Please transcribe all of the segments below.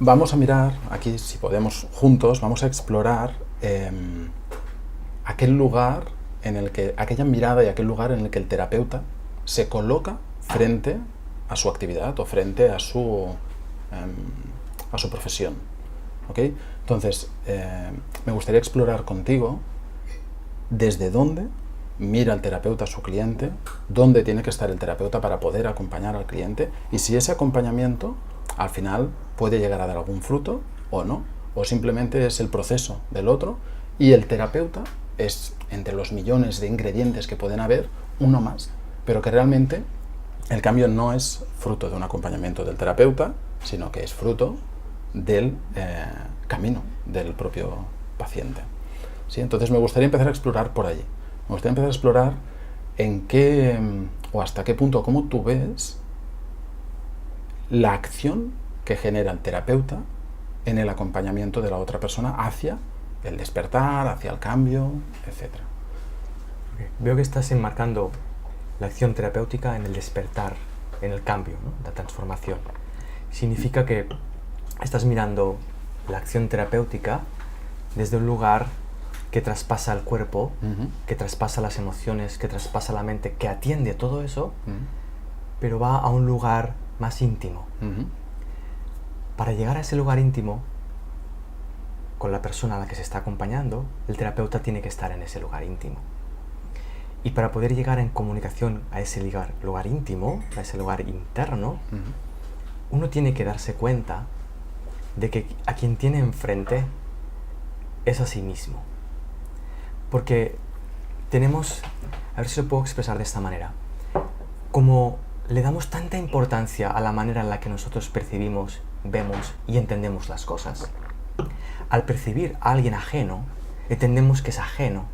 vamos a mirar aquí, si podemos juntos, vamos a explorar aquel lugar en el que, aquella mirada y aquel lugar en el que el terapeuta se coloca frente a su actividad o frente a su profesión. ¿Ok? Entonces, me gustaría explorar contigo desde dónde mira el terapeuta a su cliente, dónde tiene que estar el terapeuta para poder acompañar al cliente y si ese acompañamiento al final puede llegar a dar algún fruto o no, o simplemente es el proceso del otro y el terapeuta es, entre los millones de ingredientes que pueden haber, uno más, pero que realmente el cambio no es fruto de un acompañamiento del terapeuta, sino que es fruto del camino del propio paciente. ¿Sí? Entonces me gustaría empezar a explorar por allí. Me gustaría empezar a explorar en qué o hasta qué punto, cómo tú ves la acción que genera el terapeuta en el acompañamiento de la otra persona hacia el despertar, hacia el cambio, etc. Okay. Veo que estás enmarcando la acción terapéutica en el despertar, en el cambio, ¿no? La transformación. Significa que estás mirando la acción terapéutica desde un lugar que traspasa el cuerpo, que traspasa las emociones, que traspasa la mente, que atiende todo eso, pero va a un lugar más íntimo. Para llegar a ese lugar íntimo, con la persona a la que se está acompañando, el terapeuta tiene que estar en ese lugar íntimo. Y para poder llegar en comunicación a ese lugar íntimo, a ese lugar interno, uno tiene que darse cuenta de que a quien tiene enfrente es a sí mismo. Porque tenemos, a ver si lo puedo expresar de esta manera, como le damos tanta importancia a la manera en la que nosotros percibimos, vemos y entendemos las cosas, al percibir a alguien ajeno, entendemos que es ajeno.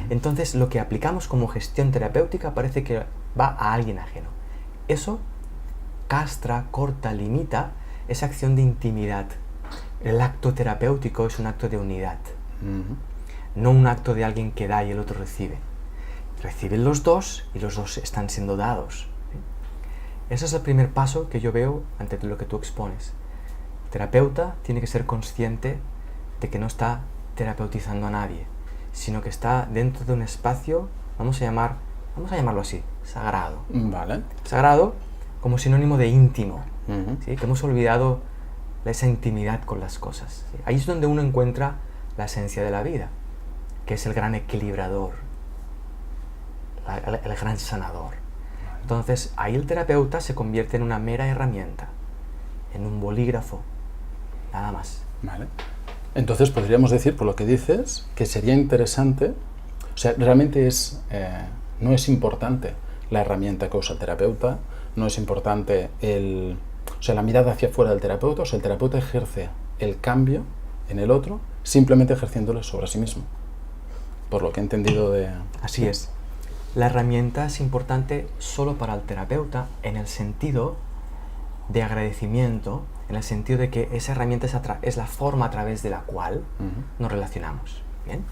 Entonces lo que aplicamos como gestión terapéutica parece que va a alguien ajeno. Eso castra, corta, limita esa acción de intimidad. El acto terapéutico es un acto de unidad. No un acto de alguien que da y el otro recibe. Reciben los dos y los dos están siendo dados. Ese es el primer paso que yo veo ante lo que tú expones. El terapeuta tiene que ser consciente de que no está terapeutizando a nadie, sino que está dentro de un espacio, vamos a llamarlo así, sagrado. Vale. Sagrado como sinónimo de íntimo, ¿sí? Que hemos olvidado esa intimidad con las cosas, ¿sí? Ahí es donde uno encuentra la esencia de la vida, que es el gran equilibrador, el gran sanador. Entonces, ahí el terapeuta se convierte en una mera herramienta, en un bolígrafo, nada más. Vale. Entonces podríamos decir, por lo que dices, que sería interesante, o sea, realmente no es importante la herramienta que usa el terapeuta, no es importante la mirada hacia afuera del terapeuta, o sea, el terapeuta ejerce el cambio en el otro simplemente ejerciéndolo sobre sí mismo, por lo que he entendido de... Así es. La herramienta es importante solo para el terapeuta en el sentido de agradecimiento, en el sentido de que esa herramienta es la forma a través de la cual nos relacionamos. ¿Bien?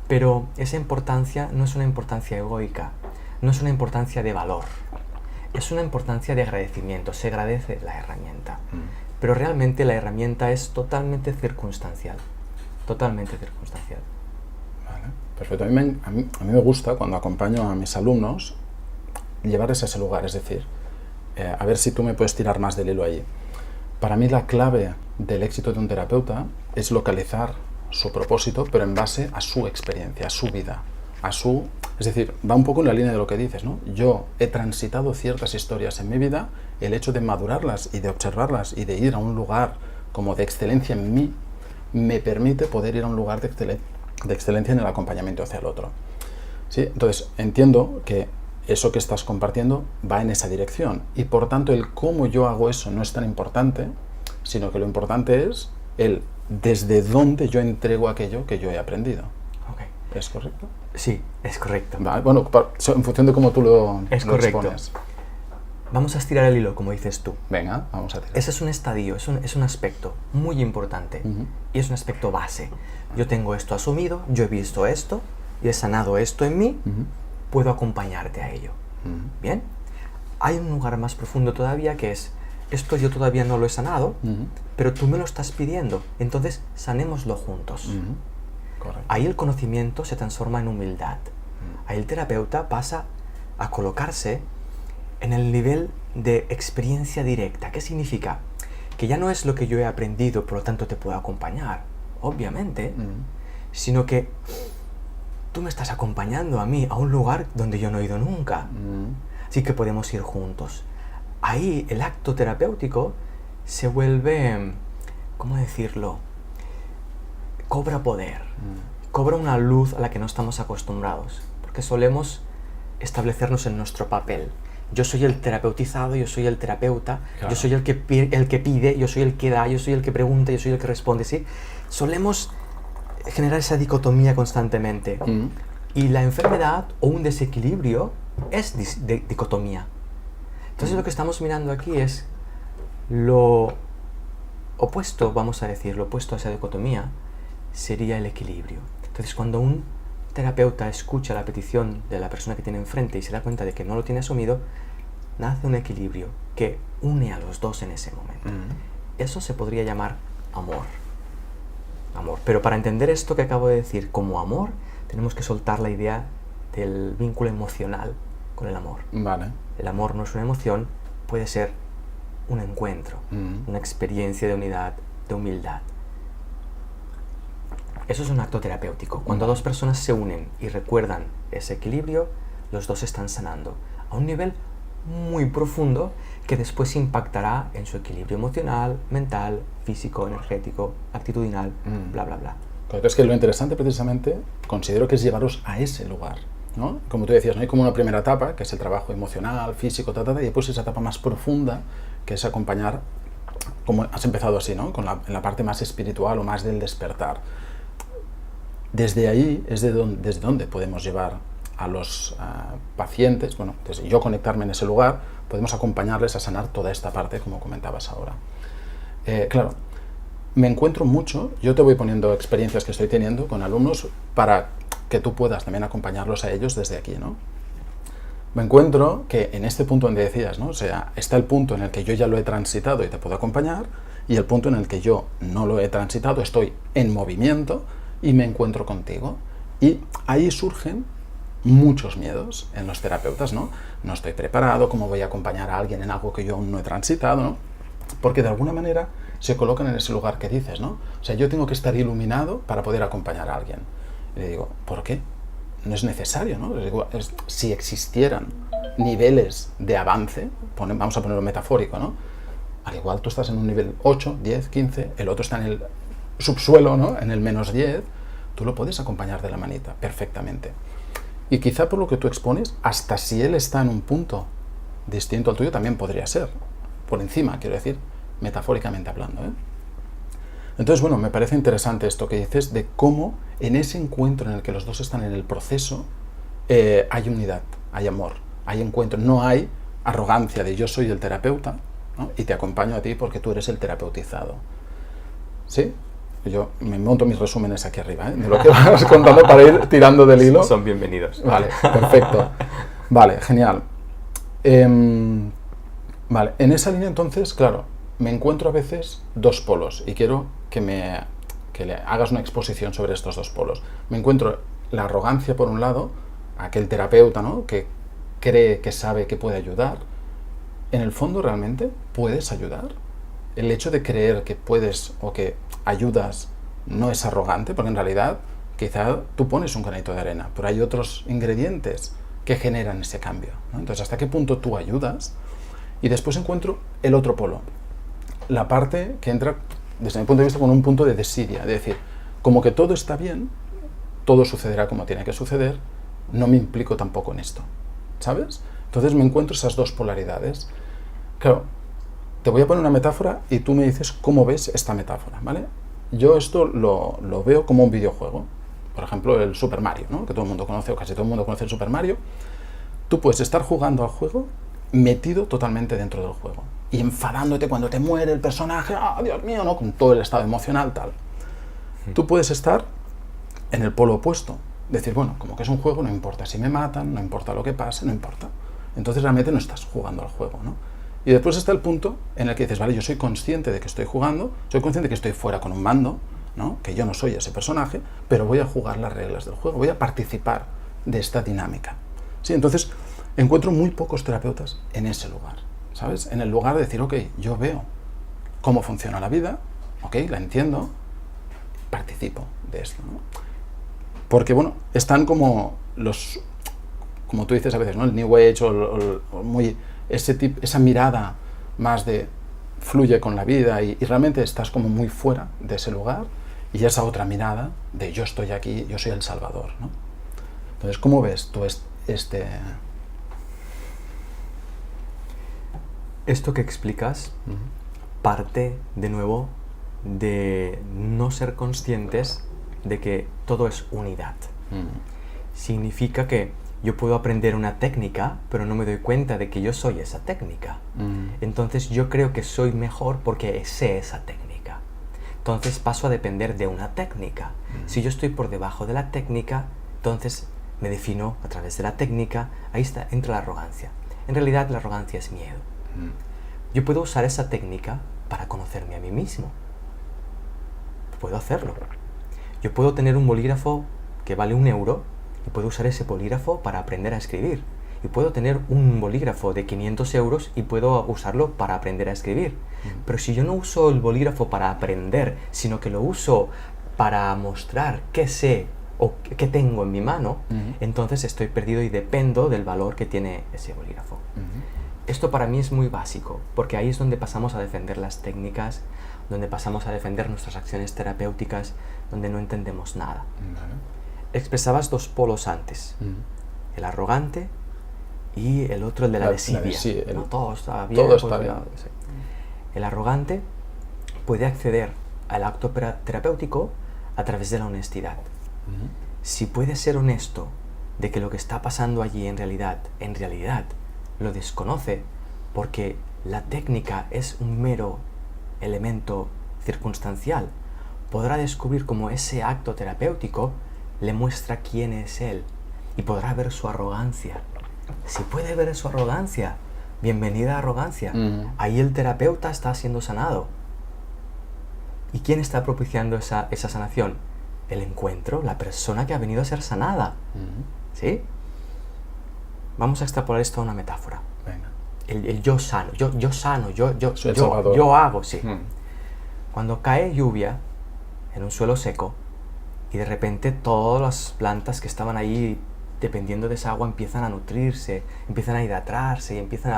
Pero esa importancia no es una importancia egoica, no es una importancia de valor, es una importancia de agradecimiento, se agradece la herramienta. Pero realmente la herramienta es totalmente circunstancial, totalmente circunstancial. Vale, perfecto. A mí me gusta, cuando acompaño a mis alumnos, llevarles a ese lugar, es decir, a ver si tú me puedes tirar más del hilo allí. Para mí la clave del éxito de un terapeuta es localizar su propósito, pero en base a su experiencia, a su vida, es decir, va un poco en la línea de lo que dices, ¿no? Yo he transitado ciertas historias en mi vida, el hecho de madurarlas y de observarlas y de ir a un lugar como de excelencia en mí, me permite poder ir a un lugar de excelencia en el acompañamiento hacia el otro. ¿Sí? Entonces, entiendo que eso que estás compartiendo va en esa dirección y por tanto el cómo yo hago eso no es tan importante, sino que lo importante es el desde dónde yo entrego aquello que yo he aprendido. Okay. ¿Es correcto? Sí, es correcto. Vale, bueno, en función de cómo tú lo correcto. expones. Vamos a estirar el hilo, como dices tú. Venga, vamos a tirar. Ese es un estadio, es un aspecto muy importante y es un aspecto base. Yo tengo esto asumido, yo he visto esto y he sanado esto en mí, puedo acompañarte a ello. ¿Bien? Hay un lugar más profundo todavía que es, esto yo todavía no lo he sanado, pero tú me lo estás pidiendo, entonces sanémoslo juntos. Correcto. Ahí el conocimiento se transforma en humildad. Ahí el terapeuta pasa a colocarse en el nivel de experiencia directa. ¿Qué significa? Que ya no es lo que yo he aprendido, por lo tanto te puedo acompañar, obviamente, sino que tú me estás acompañando a mí a un lugar donde yo no he ido nunca. Así que podemos ir juntos. Ahí el acto terapéutico se vuelve, ¿cómo decirlo? Cobra poder, cobra una luz a la que no estamos acostumbrados, porque solemos establecernos en nuestro papel. Yo soy el terapeutizado, yo soy el terapeuta, claro. Yo soy el que pide, yo soy el que da, yo soy el que pregunta, yo soy el que responde, ¿sí? Solemos generar esa dicotomía constantemente. Y la enfermedad o un desequilibrio es dicotomía. Entonces lo que estamos mirando aquí es lo opuesto, vamos a decir, lo opuesto a esa dicotomía sería el equilibrio. Entonces cuando un terapeuta escucha la petición de la persona que tiene enfrente y se da cuenta de que no lo tiene asumido, nace un equilibrio que une a los dos en ese momento. Eso se podría llamar amor. Amor. Pero para entender esto que acabo de decir como amor, tenemos que soltar la idea del vínculo emocional con el amor. Vale. El amor no es una emoción, puede ser un encuentro, una experiencia de unidad, de humildad. Eso es un acto terapéutico. Cuando dos personas se unen y recuerdan ese equilibrio, los dos están sanando a un nivel muy profundo que después impactará en su equilibrio emocional, mental, físico, energético, actitudinal, bla, bla, bla. Claro, es que lo interesante precisamente considero que es llevaros a ese lugar, ¿no? Como tú decías, ¿no? Hay como una primera etapa, que es el trabajo emocional, físico, y después esa etapa más profunda, que es acompañar, como has empezado así, ¿no? En la parte más espiritual o más del despertar. Desde ahí es desde donde podemos llevar a los pacientes, bueno, desde yo conectarme en ese lugar, podemos acompañarles a sanar toda esta parte, como comentabas ahora. Claro, me encuentro mucho, yo te voy poniendo experiencias que estoy teniendo con alumnos para que tú puedas también acompañarlos a ellos desde aquí, ¿no? Me encuentro que en este punto donde decías, ¿no? O sea, está el punto en el que yo ya lo he transitado y te puedo acompañar, y el punto en el que yo no lo he transitado, estoy en movimiento y me encuentro contigo. Y ahí surgen muchos miedos en los terapeutas, ¿no? No estoy preparado, ¿cómo voy a acompañar a alguien en algo que yo aún no he transitado, ¿no? Porque de alguna manera se colocan en ese lugar que dices, ¿no? O sea, yo tengo que estar iluminado para poder acompañar a alguien. Y le digo, ¿por qué? No es necesario, ¿no? Les digo, si existieran niveles de avance, vamos a ponerlo metafórico, ¿no? Al igual tú estás en un nivel 8, 10, 15, el otro está en el subsuelo, ¿no? En el menos 10, tú lo puedes acompañar de la manita perfectamente. Y quizá por lo que tú expones, hasta si él está en un punto distinto al tuyo, también podría ser. Por encima, quiero decir, metafóricamente hablando, ¿eh? Entonces, bueno, me parece interesante esto que dices de cómo en ese encuentro en el que los dos están en el proceso, hay unidad, hay amor, hay encuentro. No hay arrogancia de yo soy el terapeuta, ¿no? Y te acompaño a ti porque tú eres el terapeutizado. ¿Sí? Yo me monto mis resúmenes aquí arriba, ¿eh? De lo que vas contando para ir tirando del hilo. Son bienvenidos. Vale, perfecto. Vale, genial. Vale, en esa línea entonces, claro, me encuentro a veces dos polos y quiero que le hagas una exposición sobre estos dos polos. Me encuentro la arrogancia por un lado, aquel terapeuta, ¿no? Que cree que sabe que puede ayudar. En el fondo, ¿realmente puedes ayudar? El hecho de creer que puedes o que ayudas no es arrogante, porque en realidad quizá tú pones un granito de arena, pero hay otros ingredientes que generan ese cambio, ¿no? Entonces, ¿hasta qué punto tú ayudas? Y después encuentro el otro polo, la parte que entra, desde mi punto de vista, con un punto de desidia, de decir, como que todo está bien, todo sucederá como tiene que suceder, no me implico tampoco en esto, ¿sabes? Entonces me encuentro esas dos polaridades. Claro, te voy a poner una metáfora y tú me dices cómo ves esta metáfora, ¿vale? Yo esto lo veo como un videojuego. Por ejemplo, el Super Mario, ¿no? Que todo el mundo conoce, o casi todo el mundo conoce el Super Mario. Tú puedes estar jugando al juego metido totalmente dentro del juego y enfadándote cuando te muere el personaje, ¡ah, Dios mío!, ¿no? Con todo el estado emocional, tal. Tú puedes estar en el polo opuesto. Decir, bueno, como que es un juego, no importa si me matan, no importa lo que pase, no importa. Entonces realmente no estás jugando al juego, ¿no? Y después está el punto en el que dices, vale, yo soy consciente de que estoy jugando, soy consciente de que estoy fuera con un mando, ¿no? Que yo no soy ese personaje, pero voy a jugar las reglas del juego, voy a participar de esta dinámica. ¿Sí? Entonces, encuentro muy pocos terapeutas en ese lugar, ¿sabes? En el lugar de decir, ok, yo veo cómo funciona la vida, ok, la entiendo, participo de esto, ¿no? Porque, bueno, están como como tú dices a veces, ¿no? El New Age o muy esa mirada más de fluye con la vida y realmente estás como muy fuera de ese lugar, y esa otra mirada de yo estoy aquí, yo soy el salvador, ¿no? Entonces, ¿cómo ves tú Esto que explicas parte de nuevo de no ser conscientes de que todo es unidad. Significa que yo puedo aprender una técnica, pero no me doy cuenta de que yo soy esa técnica. Entonces yo creo que soy mejor porque sé esa técnica. Entonces paso a depender de una técnica. Si yo estoy por debajo de la técnica, entonces me defino a través de la técnica. Ahí entra la arrogancia. En realidad la arrogancia es miedo. Yo puedo usar esa técnica para conocerme a mí mismo. Puedo hacerlo. Yo puedo tener un bolígrafo que vale 1 euro y puedo usar ese bolígrafo para aprender a escribir. Y puedo tener un bolígrafo de 500 euros y puedo usarlo para aprender a escribir. Pero si yo no uso el bolígrafo para aprender, sino que lo uso para mostrar qué sé o qué tengo en mi mano, entonces estoy perdido y dependo del valor que tiene ese bolígrafo. Esto para mí es muy básico, porque ahí es donde pasamos a defender las técnicas, donde pasamos a defender nuestras acciones terapéuticas, donde no entendemos nada. Expresabas 2 polos antes, el arrogante y el otro, el de la desidia. ¿No? Todo está bien. Todo está bien. Sí. El arrogante puede acceder al acto terapéutico a través de la honestidad. Si puede ser honesto de que lo que está pasando allí en realidad lo desconoce, porque la técnica es un mero elemento circunstancial, podrá descubrir cómo ese acto terapéutico le muestra quién es él y podrá ver su arrogancia. Si puede ver su arrogancia, bienvenida arrogancia. Ahí el terapeuta está siendo sanado. ¿Y quién está propiciando esa sanación? El encuentro, la persona que ha venido a ser sanada. ¿Sí? Vamos a extrapolar esto a una metáfora. Venga. El yo sano, yo sano, Salvador. yo hago, sí. Cuando cae lluvia en un suelo seco y de repente todas las plantas que estaban ahí dependiendo de esa agua empiezan a nutrirse, empiezan a hidratarse y empiezan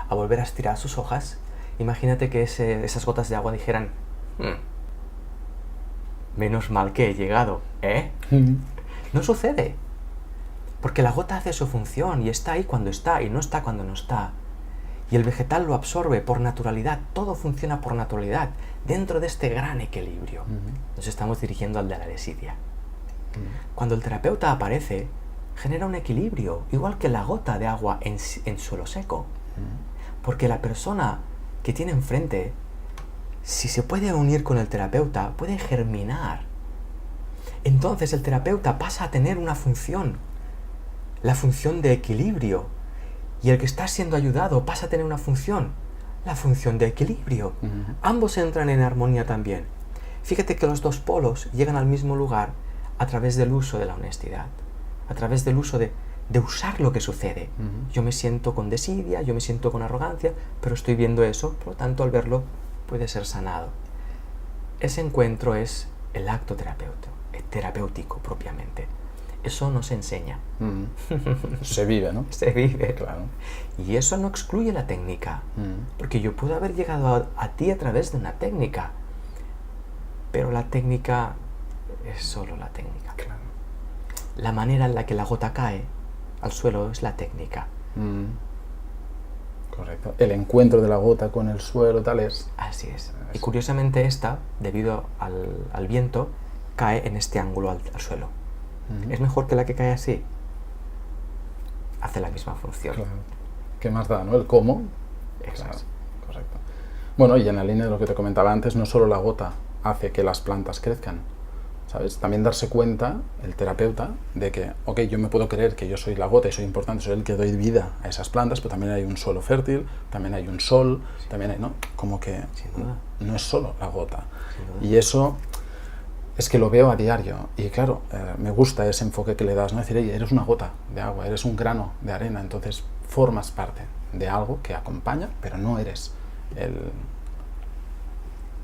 a volver a estirar sus hojas, imagínate que esas gotas de agua dijeran, menos mal que he llegado, ¿eh? No sucede. Porque la gota hace su función y está ahí cuando está y no está cuando no está. Y el vegetal lo absorbe por naturalidad. Todo funciona por naturalidad dentro de este gran equilibrio. Nos estamos dirigiendo al de la desidia. Cuando el terapeuta aparece, genera un equilibrio, igual que la gota de agua en suelo seco. Porque la persona que tiene enfrente, si se puede unir con el terapeuta, puede germinar. Entonces el terapeuta pasa a tener una función, la función de equilibrio, y el que está siendo ayudado pasa a tener una función, la función de equilibrio. Ambos entran en armonía también. Fíjate que los 2 polos llegan al mismo lugar a través del uso de la honestidad, a través del uso de usar lo que sucede. Yo me siento con desidia, yo me siento con arrogancia, pero estoy viendo eso, por lo tanto al verlo puede ser sanado. Ese encuentro es el acto terapéutico propiamente. Eso no se enseña. Se vive, ¿no? Se vive. Claro. Y eso no excluye la técnica. Porque yo puedo haber llegado a ti a través de una técnica. Pero la técnica es solo la técnica. Claro. La manera en la que la gota cae al suelo es la técnica. Correcto. El encuentro de la gota con el suelo, tal es. Así es. Y curiosamente esta, debido al viento, cae en este ángulo al suelo. ¿Es mejor que la que cae así? Hace la misma función. Claro. ¿Qué más da, no? El cómo. Eso Claro. es. Correcto. Bueno, y en la línea de lo que te comentaba antes, no solo la gota hace que las plantas crezcan, ¿sabes? También darse cuenta, el terapeuta, de que, ok, yo me puedo creer que yo soy la gota y soy importante, soy el que doy vida a esas plantas, pero también hay un suelo fértil, también hay un sol, también hay, ¿no? Como que no es solo la gota. Y eso es que lo veo a diario. Y claro, me gusta ese enfoque que le das, ¿no? Decir, oye, eres una gota de agua, eres un grano de arena, entonces formas parte de algo que acompaña, pero no eres el...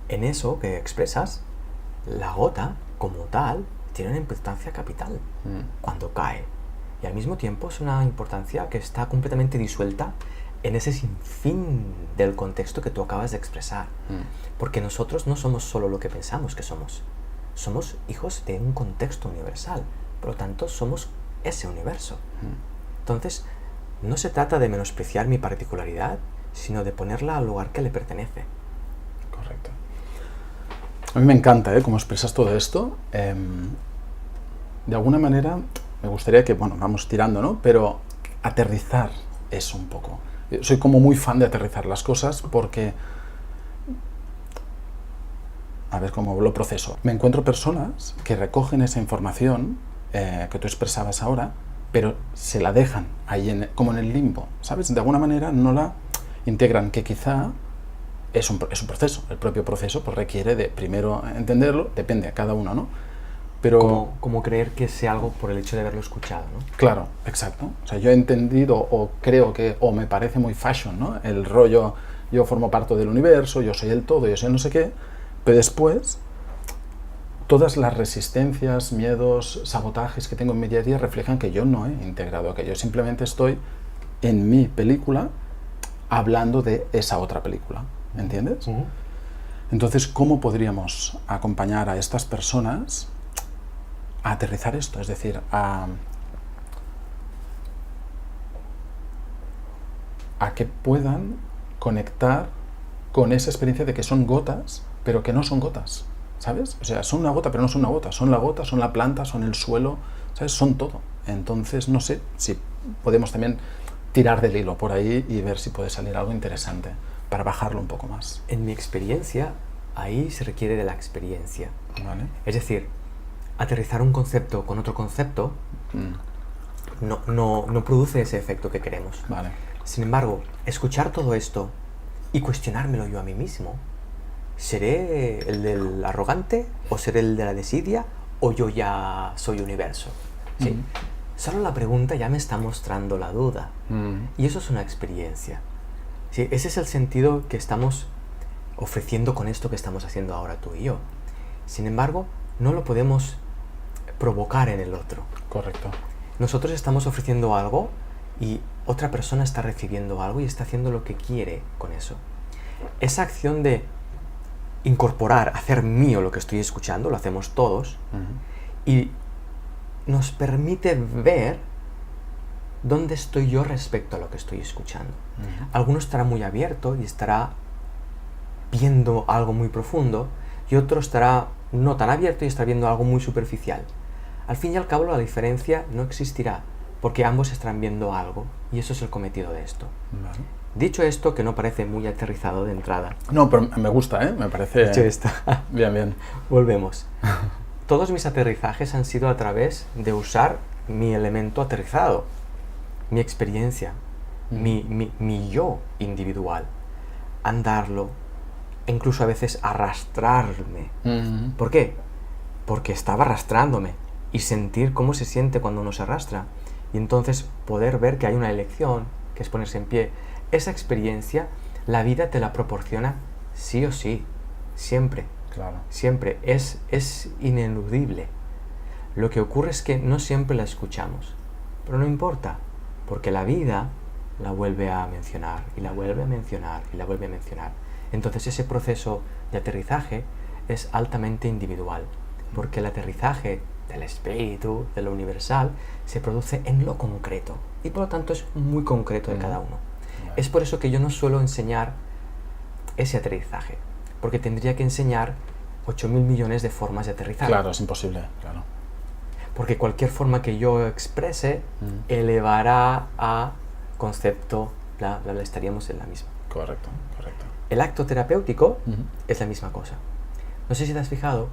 En eso que expresas, la gota, como tal, tiene una importancia capital cuando cae. Y al mismo tiempo es una importancia que está completamente disuelta en ese sinfín del contexto que tú acabas de expresar. Porque nosotros no somos solo lo que pensamos que somos. Somos hijos de un contexto universal. Por lo tanto, somos ese universo. Entonces, no se trata de menospreciar mi particularidad, sino de ponerla al lugar que le pertenece. Correcto. A mí me encanta, cómo expresas todo esto. De alguna manera, me gustaría que, bueno, vamos tirando, ¿no? Pero aterrizar eso un poco. Soy como muy fan de aterrizar las cosas porque... A ver cómo lo proceso. Me encuentro personas que recogen esa información que tú expresabas ahora, pero se la dejan ahí como en el limbo, ¿sabes? De alguna manera no la integran, que quizá es un proceso. El propio proceso pues, requiere de primero entenderlo, depende a cada uno, ¿no? Pero como creer que sé algo por el hecho de haberlo escuchado, ¿no? Claro, exacto. O sea, yo he entendido o creo que, o me parece muy fashion, ¿no? El rollo, yo formo parte del universo, yo soy el todo, yo soy no sé qué, pero después todas las resistencias, miedos, sabotajes que tengo en mi día a día reflejan que yo no he integrado aquello. Simplemente estoy en mi película hablando de esa otra película. ¿Entiendes? Entonces, ¿cómo podríamos acompañar a estas personas a aterrizar esto? Es decir, a que puedan conectar con esa experiencia de que son gotas, pero que no son gotas, ¿sabes? O sea, son una gota, pero no son una gota. Son la gota, son la planta, son el suelo, ¿sabes? Son todo. Entonces, no sé si podemos también tirar del hilo por ahí y ver si puede salir algo interesante para bajarlo un poco más. En mi experiencia, ahí se requiere de la experiencia. ¿Vale? Es decir, aterrizar un concepto con otro concepto no produce ese efecto que queremos. Vale. Sin embargo, escuchar todo esto y cuestionármelo yo a mí mismo, ¿seré el del arrogante o seré el de la desidia o yo ya soy universo? ¿Sí? Solo la pregunta ya me está mostrando la duda. Y eso es una experiencia. ¿Sí? Ese es el sentido que estamos ofreciendo con esto que estamos haciendo ahora tú y yo. Sin embargo, no lo podemos provocar en el otro. Correcto. Nosotros estamos ofreciendo algo y otra persona está recibiendo algo y está haciendo lo que quiere con eso. Esa acción de incorporar, hacer mío lo que estoy escuchando, lo hacemos todos, y nos permite ver dónde estoy yo respecto a lo que estoy escuchando. Alguno estará muy abierto y estará viendo algo muy profundo, y otro estará no tan abierto y estará viendo algo muy superficial. Al fin y al cabo la diferencia no existirá, porque ambos estarán viendo algo, y eso es el cometido de esto. Vale. Dicho esto, que no parece muy aterrizado de entrada. No, pero me gusta, me parece... Dicho esto, bien. volvemos. Todos mis aterrizajes han sido a través de usar mi elemento aterrizado, mi experiencia, mi yo individual, andarlo, e incluso a veces arrastrarme. ¿Por qué? Porque estaba arrastrándome y sentir cómo se siente cuando uno se arrastra. Y entonces poder ver que hay una elección, que es ponerse en pie. Esa experiencia, la vida te la proporciona sí o sí, siempre. Claro. Siempre. Es ineludible. Lo que ocurre es que no siempre la escuchamos. Pero no importa, porque la vida la vuelve a mencionar, y la vuelve a mencionar, y la vuelve a mencionar. Entonces ese proceso de aterrizaje es altamente individual, porque el aterrizaje del espíritu, de lo universal, se produce en lo concreto, y por lo tanto es muy concreto de cada uno. Es por eso que yo no suelo enseñar ese aterrizaje, porque tendría que enseñar 8.000 millones de formas de aterrizar. Claro, es imposible, claro. Porque cualquier forma que yo exprese elevará a concepto, bla, bla, bla, estaríamos en la misma. Correcto. El acto terapéutico es la misma cosa. No sé si te has fijado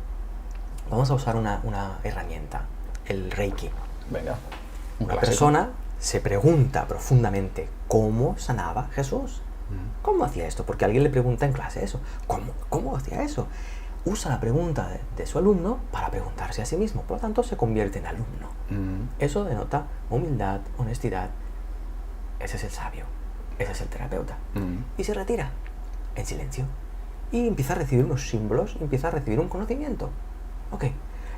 Vamos a usar una herramienta, el Reiki. Venga. Una persona se pregunta profundamente cómo sanaba Jesús. ¿Cómo hacía esto? Porque alguien le pregunta en clase eso. ¿Cómo hacía eso? Usa la pregunta de su alumno para preguntarse a sí mismo. Por lo tanto, se convierte en alumno. Eso denota humildad, honestidad. Ese es el sabio. Ese es el terapeuta. Y se retira en silencio. Y empieza a recibir unos símbolos, empieza a recibir un conocimiento. Ok.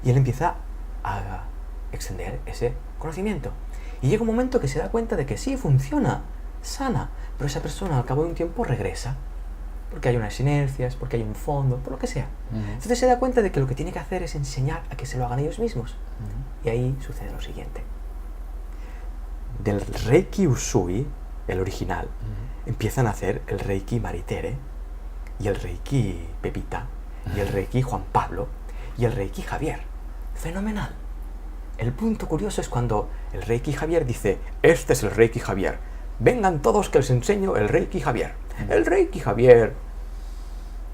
Y él empieza a extender ese conocimiento. Y llega un momento que se da cuenta de que sí, funciona, sana. Pero esa persona al cabo de un tiempo regresa. Porque hay unas inercias, porque hay un fondo, por lo que sea. Entonces se da cuenta de que lo que tiene que hacer es enseñar a que se lo hagan ellos mismos. Y ahí sucede lo siguiente. Del Reiki Usui, el original, empiezan a hacer el Reiki Maritere, y el Reiki Pepita, y el Reiki Juan Pablo, y el Reiki Javier. Fenomenal. El punto curioso es cuando el Reiki Javier dice, este es el Reiki Javier. Vengan todos que les enseño el Reiki Javier. El Reiki Javier.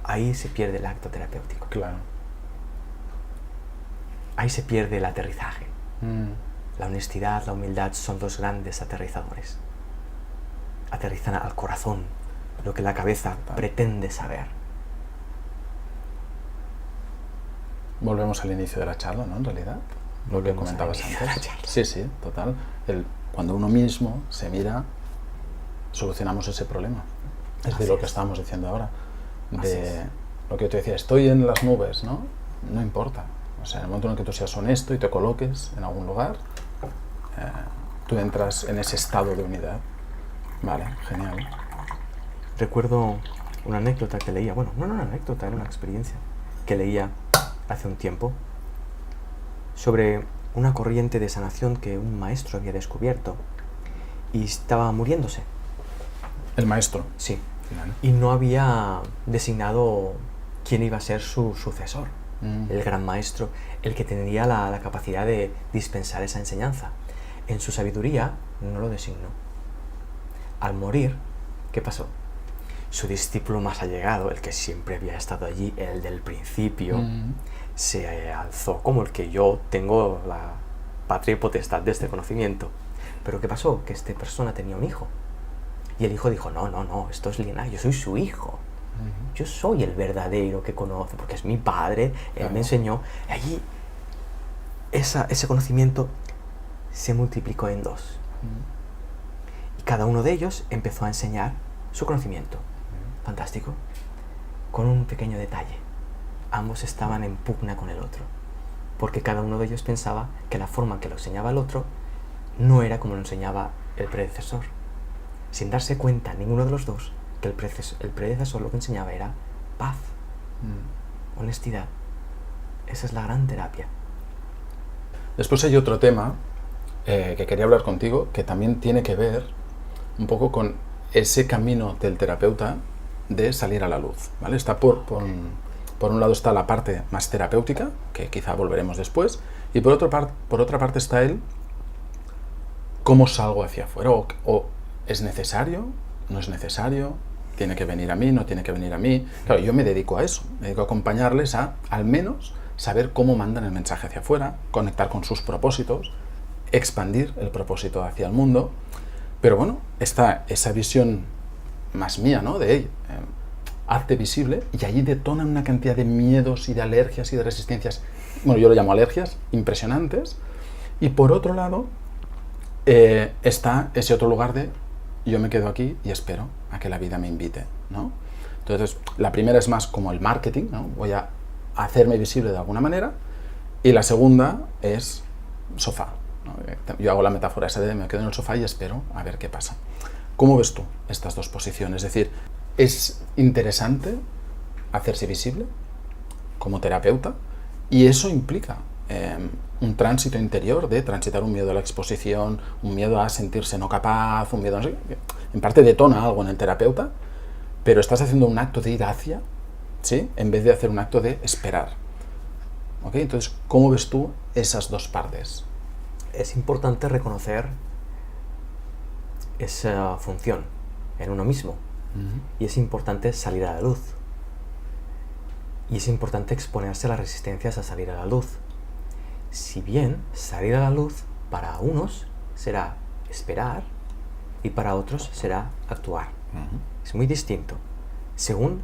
Ahí se pierde el acto terapéutico. Claro. Ahí se pierde el aterrizaje. La honestidad, la humildad son dos grandes aterrizadores. Aterrizan al corazón, lo que la cabeza pretende saber. Volvemos al inicio de la charla, ¿no? En realidad, lo que comentabas antes. Sí, total. Cuando uno mismo se mira, solucionamos ese problema. Es de lo que estábamos diciendo ahora. De lo que yo te decía, estoy en las nubes, ¿no? No importa. O sea, en el momento en el que tú seas honesto y te coloques en algún lugar, tú entras en ese estado de unidad. Vale, genial. Recuerdo una anécdota que leía, bueno, no era una anécdota, era una experiencia que leía hace un tiempo sobre una corriente de sanación que un maestro había descubierto y estaba muriéndose. ¿El maestro? Sí. Vale. Y no había designado quién iba a ser su sucesor, el gran maestro, el que tendría la capacidad de dispensar esa enseñanza. En su sabiduría no lo designó. Al morir, ¿qué pasó? Su discípulo más allegado, el que siempre había estado allí, el del principio, se alzó como el que yo tengo la patria y potestad de este conocimiento. Pero ¿qué pasó? Que esta persona tenía un hijo. Y el hijo dijo, no, esto es linaje, yo soy su hijo. Yo soy el verdadero que conoce, porque es mi padre, él me enseñó. Y allí ese conocimiento se multiplicó en dos. Y cada uno de ellos empezó a enseñar su conocimiento. Fantástico. Con un pequeño detalle. Ambos estaban en pugna con el otro. Porque cada uno de ellos pensaba que la forma en que lo enseñaba el otro no era como lo enseñaba el predecesor. Sin darse cuenta ninguno de los dos que el predecesor lo que enseñaba era paz, honestidad. Esa es la gran terapia. Después hay otro tema que quería hablar contigo, que también tiene que ver un poco con ese camino del terapeuta de salir a la luz, ¿vale? Está por un lado está la parte más terapéutica, que quizá volveremos después, y por otra parte está el cómo salgo hacia afuera, o ¿es necesario? ¿No es necesario? ¿Tiene que venir a mí? ¿No tiene que venir a mí? Claro, yo me dedico a eso, me dedico a acompañarles a, al menos, saber cómo mandan el mensaje hacia afuera, conectar con sus propósitos, expandir el propósito hacia el mundo. Pero bueno, está esa visión más mía, ¿no? De hazte visible, y allí detonan una cantidad de miedos y de alergias y de resistencias, bueno, yo lo llamo alergias, impresionantes. Y por otro lado, está ese otro lugar de yo me quedo aquí y espero a que la vida me invite, ¿no? Entonces, la primera es más como el marketing, ¿no? Voy a hacerme visible de alguna manera, y la segunda es sofá, ¿no? Yo hago la metáfora esa de me quedo en el sofá y espero a ver qué pasa. ¿Cómo ves tú estas dos posiciones? Es decir, ¿es interesante hacerse visible como terapeuta? Y eso implica un tránsito interior de transitar un miedo a la exposición, un miedo a sentirse no capaz, un miedo a no sé qué. En parte detona algo en el terapeuta, pero estás haciendo un acto de ir hacia, ¿sí? En vez de hacer un acto de esperar. ¿Ok? Entonces, ¿cómo ves tú esas dos partes? Es importante reconocer esa función en uno mismo. Y es importante salir a la luz. Y es importante exponerse a las resistencias a salir a la luz. Si bien salir a la luz para unos será esperar y para otros será actuar. Es muy distinto. Según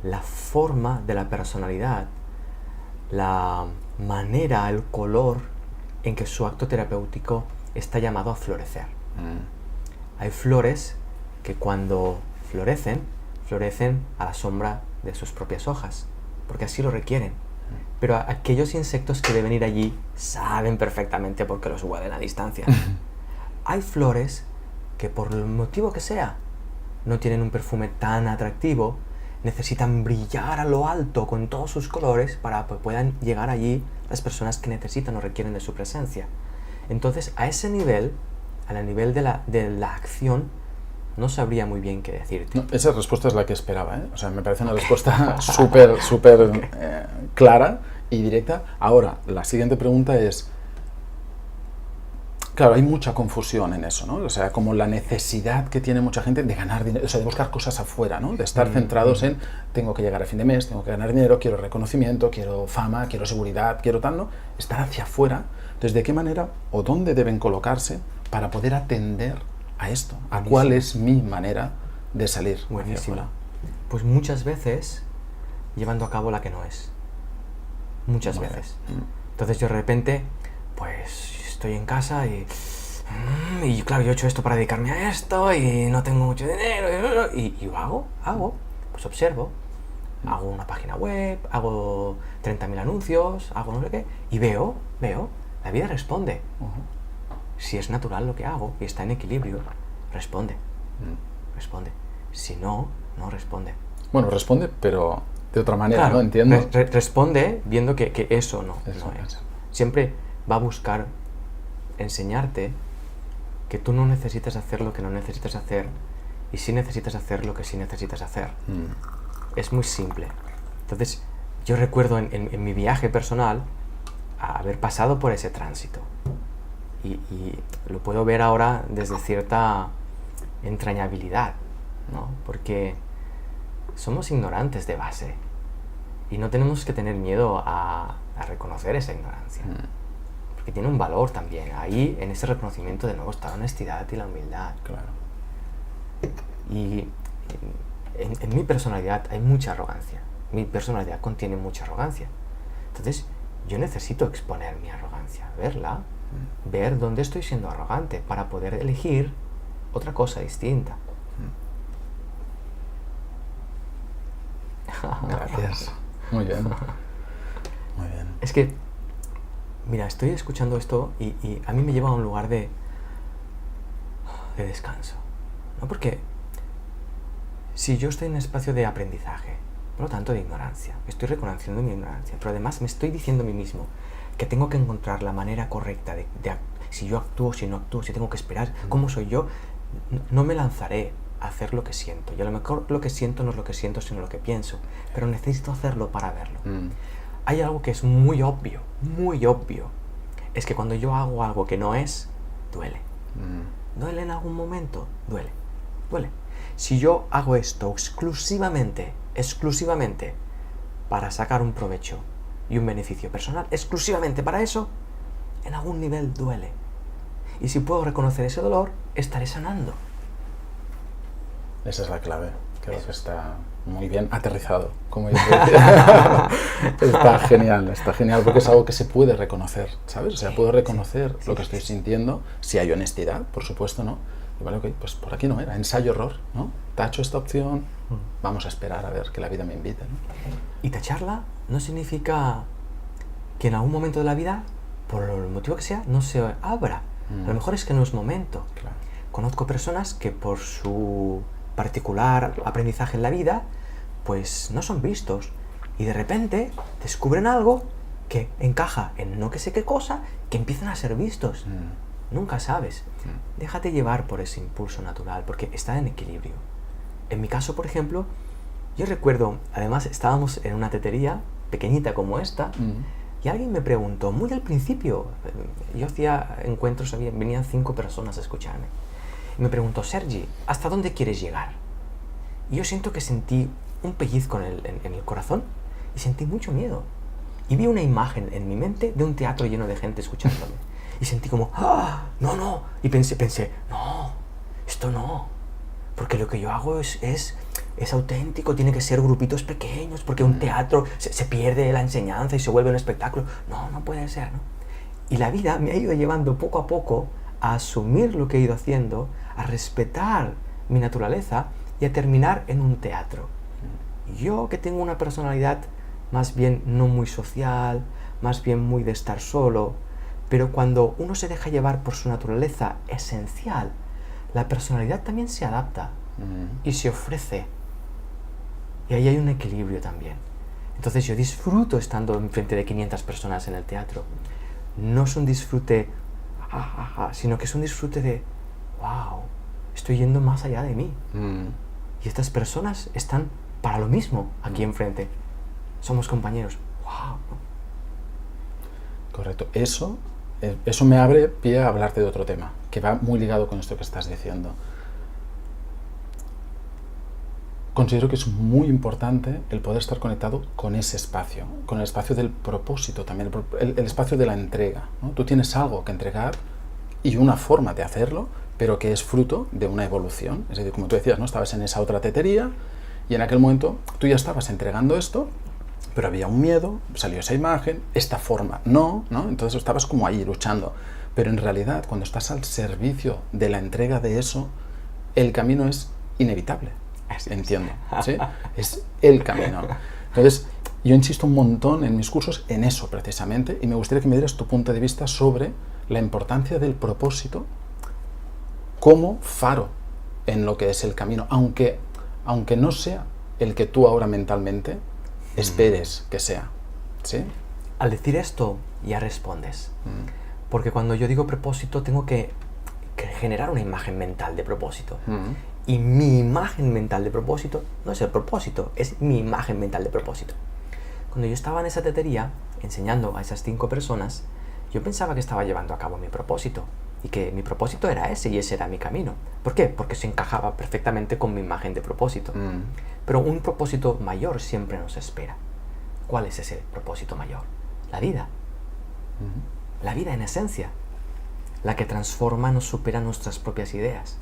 la forma de la personalidad, la manera, el color en que su acto terapéutico está llamado a florecer. Hay flores que cuando florecen, florecen a la sombra de sus propias hojas, porque así lo requieren. Pero aquellos insectos que deben ir allí saben perfectamente porque los huelen a distancia. Hay flores que por el motivo que sea no tienen un perfume tan atractivo, necesitan brillar a lo alto con todos sus colores para que puedan llegar allí las personas que necesitan o requieren de su presencia. Entonces, a ese nivel, al nivel de la acción, no sabría muy bien qué decirte. No, esa respuesta es la que esperaba, ¿eh? O sea, me parece una respuesta súper clara y directa. Ahora, la siguiente pregunta es... Claro, hay mucha confusión en eso, ¿no? O sea, como la necesidad que tiene mucha gente de ganar dinero, o sea, de buscar cosas afuera, ¿no? De estar centrados en tengo que llegar a fin de mes, tengo que ganar dinero, quiero reconocimiento, quiero fama, quiero seguridad, quiero tal, ¿no? Estar hacia afuera. Entonces, ¿de qué manera o dónde deben colocarse para poder atender a esto? ¿A Buenísimo. cuál es mi manera de salir hacia Buenísimo. afuera? Pues muchas veces llevando a cabo la que no es. Muchas veces. Entonces yo de repente, pues estoy en casa y claro, yo he hecho esto para dedicarme a esto y no tengo mucho dinero y yo hago, pues observo, hago una página web, hago 30.000 anuncios, hago no sé qué y veo, la vida responde. Si es natural lo que hago y está en equilibrio, responde. Si no, no responde. Bueno, responde, pero de otra manera, Claro, ¿no? Entiendo. Responde viendo que eso no es. Eso. Siempre va a buscar enseñarte que tú no necesitas hacer lo que no necesitas hacer y sí necesitas hacer lo que sí necesitas hacer. Es muy simple. Entonces, yo recuerdo en mi viaje personal haber pasado por ese tránsito y lo puedo ver ahora desde cierta entrañabilidad, ¿no? Porque somos ignorantes de base y no tenemos que tener miedo a reconocer esa ignorancia. Que tiene un valor también. Ahí, en ese reconocimiento, de nuevo, está la honestidad y la humildad. Claro. Y en mi personalidad hay mucha arrogancia. Mi personalidad contiene mucha arrogancia. Entonces, yo necesito exponer mi arrogancia, verla, ver dónde estoy siendo arrogante para poder elegir otra cosa distinta. Gracias. Muy bien. Muy bien. Es que mira, estoy escuchando esto y a mí me lleva a un lugar de descanso, ¿no? Porque si yo estoy en un espacio de aprendizaje, por lo tanto de ignorancia, estoy reconociendo mi ignorancia, pero además me estoy diciendo a mí mismo que tengo que encontrar la manera correcta de si yo actúo, si no actúo, si tengo que esperar, cómo soy yo, no me lanzaré a hacer lo que siento. Y a lo mejor lo que siento no es lo que siento, sino lo que pienso, pero necesito hacerlo para verlo. Hay algo que es muy obvio, es que cuando yo hago algo que no es, duele. ¿Duele en algún momento? Duele. Si yo hago esto exclusivamente para sacar un provecho y un beneficio personal, exclusivamente para eso, en algún nivel duele. Y si puedo reconocer ese dolor, estaré sanando. Esa es la clave. Creo que está muy bien aterrizado, como yo te decía. Está genial, porque es algo que se puede reconocer, ¿sabes? O sea, puedo reconocer lo que estoy sintiendo, si hay honestidad, por supuesto, ¿no? Y vale, ok, pues por aquí no era, ensayo-error, ¿no? Tacho esta opción, vamos a esperar a ver que la vida me invite, ¿no? Y tacharla no significa que en algún momento de la vida, por el motivo que sea, no se abra. A lo mejor es que no es momento. Claro. Conozco personas que por su particular aprendizaje en la vida, pues no son vistos y de repente descubren algo que encaja en no que sé qué cosa, que empiezan a ser vistos. Nunca sabes. Déjate llevar por ese impulso natural, porque está en equilibrio. En mi caso, por ejemplo, yo recuerdo, además estábamos en una tetería pequeñita como esta, y alguien me preguntó, muy al principio, yo hacía encuentros, venían 5 personas a escucharme, y me preguntó, Sergi, ¿hasta dónde quieres llegar? Y yo siento que sentí un pellizco en el corazón y sentí mucho miedo. Y vi una imagen en mi mente de un teatro lleno de gente escuchándome. Y sentí como, ¡ah! No. Y pensé, no, esto no. Porque lo que yo hago es auténtico, tiene que ser grupitos pequeños, porque un teatro se pierde la enseñanza y se vuelve un espectáculo. No puede ser, ¿no? Y la vida me ha ido llevando poco a poco a asumir lo que he ido haciendo, a respetar mi naturaleza y a terminar en un teatro. Yo, que tengo una personalidad más bien no muy social, más bien muy de estar solo, pero cuando uno se deja llevar por su naturaleza esencial, la personalidad también se adapta y se ofrece. Y ahí hay un equilibrio también. Entonces yo disfruto estando enfrente de 500 personas en el teatro. No es un disfrute, sino que es un disfrute de, wow, estoy yendo más allá de mí. Y estas personas están para lo mismo aquí enfrente. Somos compañeros. ¡Wow! Correcto. Eso me abre pie a hablarte de otro tema, que va muy ligado con esto que estás diciendo. Considero que es muy importante el poder estar conectado con ese espacio, con el espacio del propósito también, el espacio de la entrega, ¿no? Tú tienes algo que entregar y una forma de hacerlo, pero que es fruto de una evolución. Es decir, como tú decías, ¿no? Estabas en esa otra tetería y en aquel momento tú ya estabas entregando esto, pero había un miedo, salió esa imagen, esta forma ¿no? Entonces estabas como ahí luchando. Pero en realidad, cuando estás al servicio de la entrega de eso, el camino es inevitable. Entiendo, ¿sí? Es el camino. Entonces, yo insisto un montón en mis cursos en eso precisamente, y me gustaría que me dieras tu punto de vista sobre la importancia del propósito como faro en lo que es el camino, aunque no sea el que tú ahora mentalmente esperes que sea, ¿sí? Al decir esto, ya respondes. Porque cuando yo digo propósito, tengo que generar una imagen mental de propósito. Y mi imagen mental de propósito no es el propósito, es mi imagen mental de propósito. Cuando yo estaba en esa tetería, enseñando a esas 5 personas, yo pensaba que estaba llevando a cabo mi propósito. Y que mi propósito era ese y ese era mi camino. ¿Por qué? Porque se encajaba perfectamente con mi imagen de propósito. Pero un propósito mayor siempre nos espera. ¿Cuál es ese propósito mayor? La vida. La vida en esencia. La que transforma, nos supera nuestras propias ideas.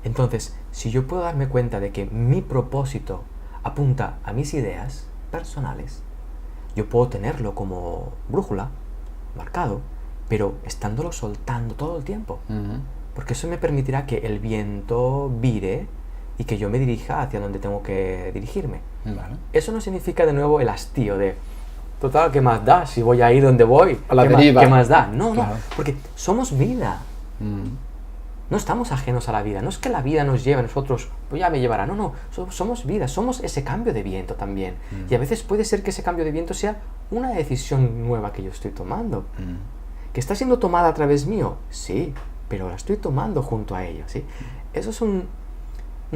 Entonces, si yo puedo darme cuenta de que mi propósito apunta a mis ideas personales, yo puedo tenerlo como brújula, marcado, pero estándolo soltando todo el tiempo. Porque eso me permitirá que el viento vire y que yo me dirija hacia donde tengo que dirigirme. Vale. Eso no significa de nuevo el hastío de, total, ¿qué más da? Si voy a ir donde voy, a la deriva. ¿Qué más da? No, claro. Porque somos vida. No estamos ajenos a la vida. No es que la vida nos lleve a nosotros, pues ya me llevará. No. Somos vida. Somos ese cambio de viento también. Y a veces puede ser que ese cambio de viento sea una decisión nueva que yo estoy tomando. ¿Que está siendo tomada a través mío? Sí, pero la estoy tomando junto a ello, ¿sí? Eso es un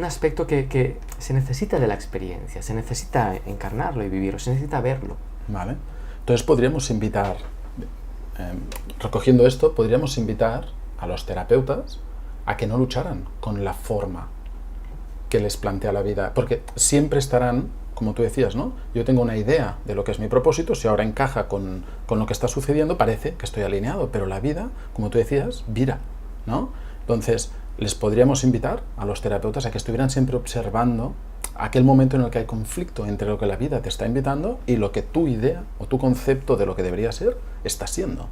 aspecto que se necesita de la experiencia. Se necesita encarnarlo y vivirlo. Se necesita verlo. Vale. Entonces podríamos invitar, recogiendo esto, podríamos invitar a los terapeutas a que no lucharan con la forma que les plantea la vida, porque siempre estarán, como tú decías, ¿no? Yo tengo una idea de lo que es mi propósito, si ahora encaja con lo que está sucediendo, parece que estoy alineado, pero la vida, como tú decías, vira, ¿no? Entonces, les podríamos invitar a los terapeutas a que estuvieran siempre observando aquel momento en el que hay conflicto entre lo que la vida te está invitando y lo que tu idea o tu concepto de lo que debería ser está siendo.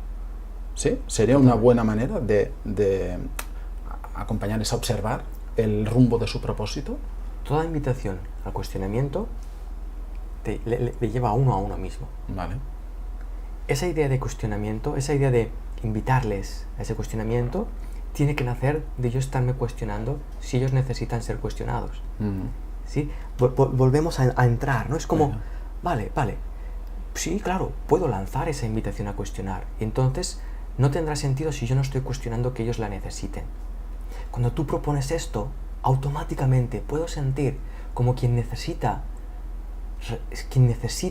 ¿Sí? Sería una buena manera de acompañarles a observar el rumbo de su propósito. Toda invitación al cuestionamiento le lleva a uno mismo. Vale. Esa idea de cuestionamiento, esa idea de invitarles a ese cuestionamiento, tiene que nacer de yo estarme cuestionando si ellos necesitan ser cuestionados. ¿Sí? Volvemos a entrar, ¿no? Es como, vale, sí, claro, puedo lanzar esa invitación a cuestionar. Y entonces no tendrá sentido si yo no estoy cuestionando que ellos la necesiten. Cuando tú propones esto, automáticamente puedo sentir como quien necesita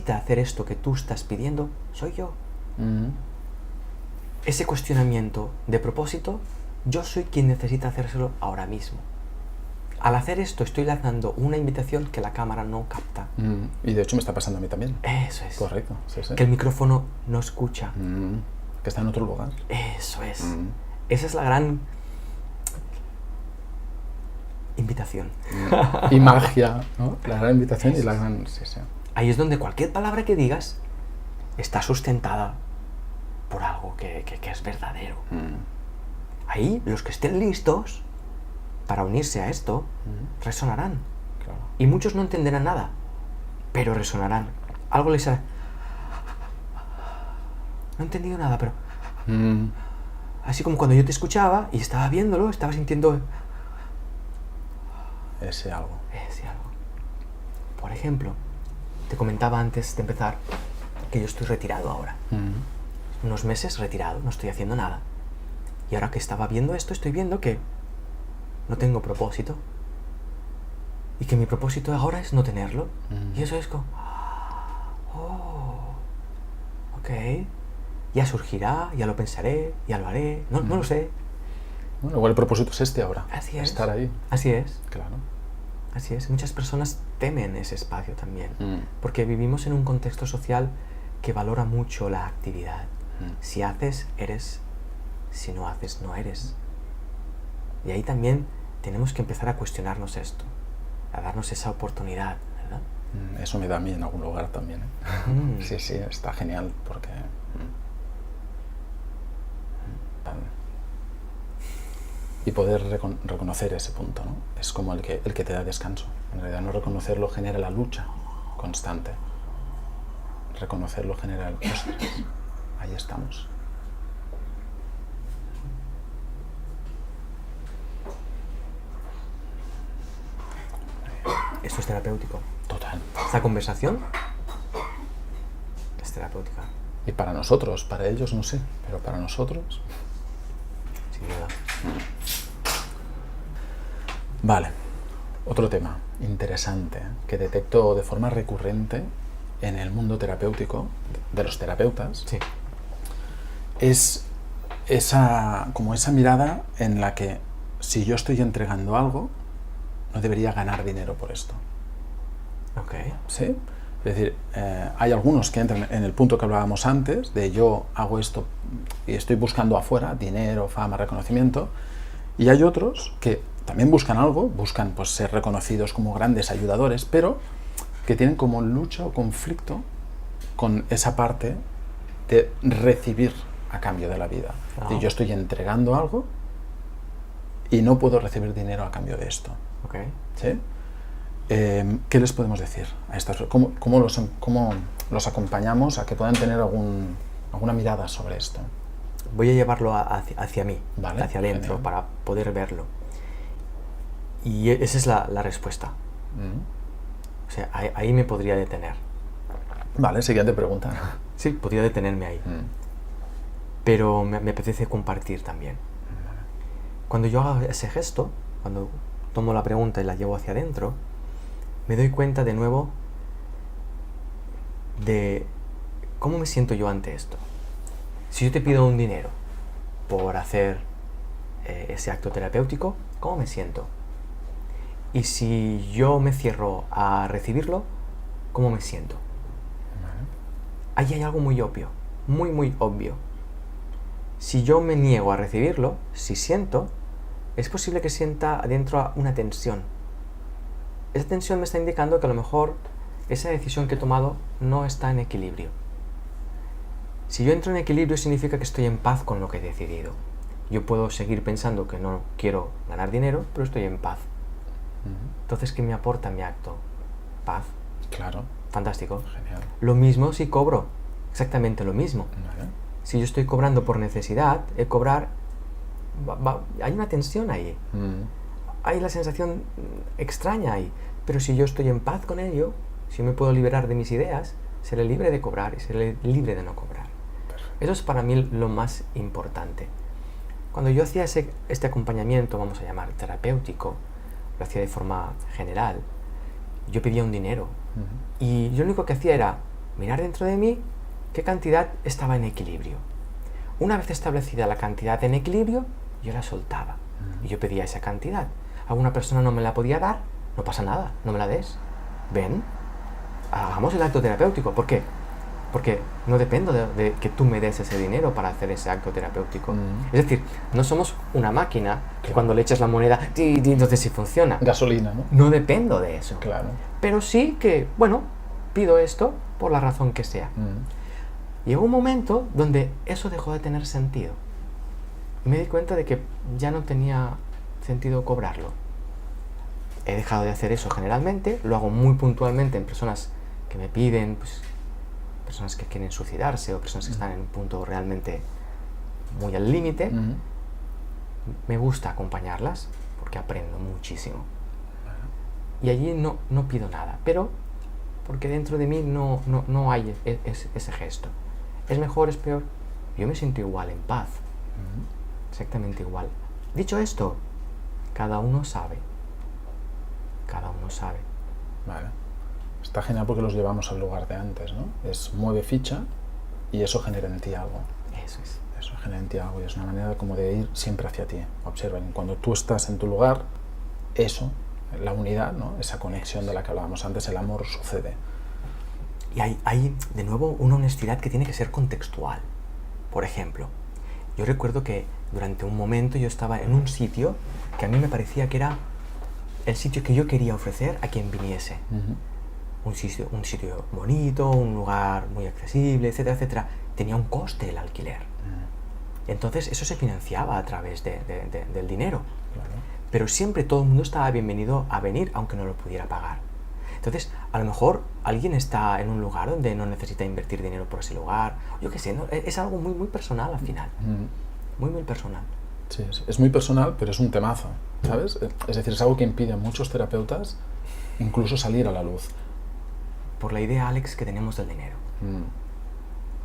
hacer esto que tú estás pidiendo, soy yo. Ese cuestionamiento de propósito, yo soy quien necesita hacérselo ahora mismo. al hacer esto estoy lanzando una invitación que la cámara no capta. Y de hecho me está pasando a mí también. Eso es. Correcto, sí, sí. Que el micrófono no escucha. Que está en otro lugar. Eso es. Esa es la gran invitación. Y magia, ¿no? La gran invitación y la gran... Sí, sí. Ahí es donde cualquier palabra que digas está sustentada por algo que es verdadero. Ahí los que estén listos para unirse a esto resonarán. Claro. Y muchos no entenderán nada, pero resonarán. Algo les hará... No he entendido nada, pero... Así como cuando yo te escuchaba y estaba viéndolo, estaba sintiendo... Ese algo. Ese algo. Por ejemplo, te comentaba antes de empezar que yo estoy retirado ahora. Unos meses retirado, no estoy haciendo nada. Y ahora que estaba viendo esto, estoy viendo que no tengo propósito. Y que mi propósito ahora es no tenerlo. Y eso es como... Oh, ok. Ya surgirá, ya lo pensaré, ya lo haré. No lo sé. Bueno, igual el propósito es este ahora. Así es. Estar ahí. Así es. Claro. Así es. Muchas personas temen ese espacio también. Porque vivimos en un contexto social que valora mucho la actividad. Si haces, eres. Si no haces, no eres. Y ahí también tenemos que empezar a cuestionarnos esto. A darnos esa oportunidad, ¿verdad? Eso me da a mí en algún lugar también. Sí, sí, está genial porque... Y poder reconocer ese punto, ¿no? Es como el que te da descanso. En realidad no reconocerlo genera la lucha constante. Reconocerlo genera el... ¡Ostras! Ahí estamos. Esto es terapéutico. Total. Esta conversación es terapéutica. Y para nosotros, para ellos no sé, pero para nosotros... Sin duda. Vale, otro tema interesante que detecto de forma recurrente en el mundo terapéutico de los terapeutas. Sí. Es esa mirada en la que si yo estoy entregando algo, no debería ganar dinero por esto. Ok. ¿Sí? Es decir, hay algunos que entran en el punto que hablábamos antes, de yo hago esto y estoy buscando afuera dinero, fama, reconocimiento, y hay otros que también buscan algo, buscan pues, ser reconocidos como grandes ayudadores, pero que tienen como lucha o conflicto con esa parte de recibir a cambio de la vida. Y yo estoy entregando algo y no puedo recibir dinero a cambio de esto. Okay. ¿Sí? ¿Qué les podemos decir a estas personas? ¿Cómo los acompañamos a que puedan tener alguna mirada sobre esto? Voy a llevarlo hacia mí, vale, hacia adentro, para poder verlo. Y esa es la respuesta. O sea, ahí me podría detener. Vale, siguiente pregunta. Sí, podría detenerme ahí. Pero me apetece compartir también. Cuando yo hago ese gesto, cuando tomo la pregunta y la llevo hacia adentro, me doy cuenta de nuevo de cómo me siento yo ante esto. Si yo te pido un dinero por hacer ese acto terapéutico, ¿cómo me siento? Y si yo me cierro a recibirlo, ¿cómo me siento? Ahí hay algo muy obvio, muy, muy obvio. Si yo me niego a recibirlo, si siento, es posible que sienta adentro una tensión. Esa tensión me está indicando que a lo mejor esa decisión que he tomado no está en equilibrio. Si yo entro en equilibrio significa que estoy en paz con lo que he decidido. Yo puedo seguir pensando que no quiero ganar dinero, pero estoy en paz. Entonces, ¿qué me aporta mi acto? Paz. Claro. Fantástico. Genial. Lo mismo si cobro. Exactamente lo mismo. Vale. Si yo estoy cobrando por necesidad, hay una tensión ahí. Hay la sensación extraña ahí. Pero si yo estoy en paz con ello, si yo me puedo liberar de mis ideas, seré libre de cobrar y seré libre de no cobrar. Perfecto. Eso es para mí lo más importante. Cuando yo hacía este acompañamiento, vamos a llamar terapéutico, lo hacía de forma general, yo pedía un dinero. Y yo lo único que hacía era mirar dentro de mí qué cantidad estaba en equilibrio. Una vez establecida la cantidad en equilibrio, yo la soltaba y yo pedía esa cantidad. alguna persona no me la podía dar, no pasa nada, no me la des. Ven, hagamos el acto terapéutico. ¿Por qué? Porque no dependo de que tú me des ese dinero para hacer ese acto terapéutico. Es decir, no somos una máquina que cuando le echas la moneda, entonces sí funciona. Gasolina, ¿no? No dependo de eso. Claro. Pero sí que, bueno, pido esto por la razón que sea. Llegó un momento donde eso dejó de tener sentido. Y me di cuenta de que ya no tenía sentido cobrarlo. He dejado de hacer eso generalmente, lo hago muy puntualmente en personas que me piden, pues, personas que quieren suicidarse o personas que están en un punto realmente muy al límite. Me gusta acompañarlas porque aprendo muchísimo. Y allí no pido nada, pero porque dentro de mí no hay ese gesto. ¿Es mejor, es peor? Yo me siento igual, en paz. Exactamente igual. Dicho esto, cada uno sabe. Cada uno sabe. Vale. Está genial porque los llevamos al lugar de antes, ¿no? Es mueve ficha y eso genera en ti algo. Eso es. Eso genera en ti algo y es una manera como de ir siempre hacia ti. Observen, cuando tú estás en tu lugar, eso, la unidad, ¿no? Esa conexión de la que hablábamos antes, el amor sucede. Y hay, de nuevo, una honestidad que tiene que ser contextual. Por ejemplo, yo recuerdo que durante un momento yo estaba en un sitio que a mí me parecía que era el sitio que yo quería ofrecer a quien viniese. Un sitio bonito, un lugar muy accesible, etcétera, etcétera. Tenía un coste el alquiler. Entonces eso se financiaba a través del dinero. Claro. Pero siempre todo el mundo estaba bienvenido a venir aunque no lo pudiera pagar. Entonces, a lo mejor alguien está en un lugar donde no necesita invertir dinero por ese lugar. Yo qué sé, ¿no? Es algo muy, muy personal al final. Muy, muy personal. Sí, es muy personal, pero es un temazo, ¿sabes? Es decir, es algo que impide a muchos terapeutas incluso salir a la luz. Por la idea, Alex, que tenemos del dinero.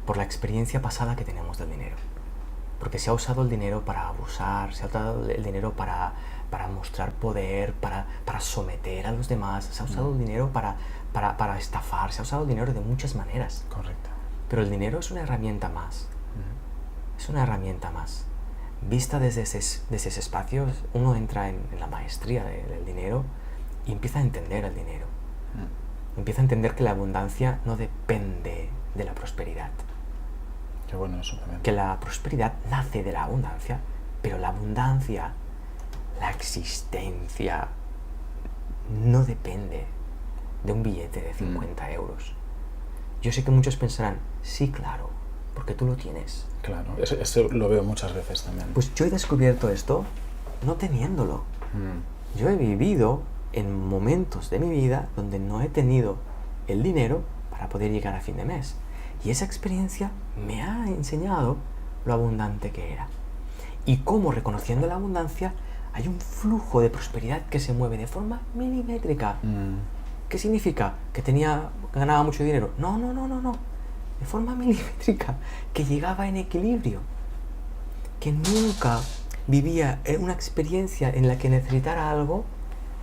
Por la experiencia pasada que tenemos del dinero. Porque se ha usado el dinero para abusar, se ha usado el dinero para mostrar poder, para someter a los demás, se ha usado el dinero para estafar, se ha usado el dinero de muchas maneras. Correcto. Pero el dinero es una herramienta más. Es una herramienta más. Vista desde ese espacio, uno entra en la maestría del dinero y empieza a entender el dinero. Empieza a entender que la abundancia no depende de la prosperidad. Qué bueno eso también. Que la prosperidad nace de la abundancia, pero la abundancia, la existencia, no depende de un billete de 50 euros. Yo sé que muchos pensarán, sí, claro, porque tú lo tienes. Claro, eso lo veo muchas veces también. Pues yo he descubierto esto no teniéndolo. Yo he vivido en momentos de mi vida donde no he tenido el dinero para poder llegar a fin de mes. Y esa experiencia me ha enseñado lo abundante que era. Y cómo, reconociendo la abundancia, hay un flujo de prosperidad que se mueve de forma milimétrica. ¿Qué significa? ¿Que ganaba mucho dinero? No. De forma milimétrica, que llegaba en equilibrio. Que nunca vivía una experiencia en la que necesitara algo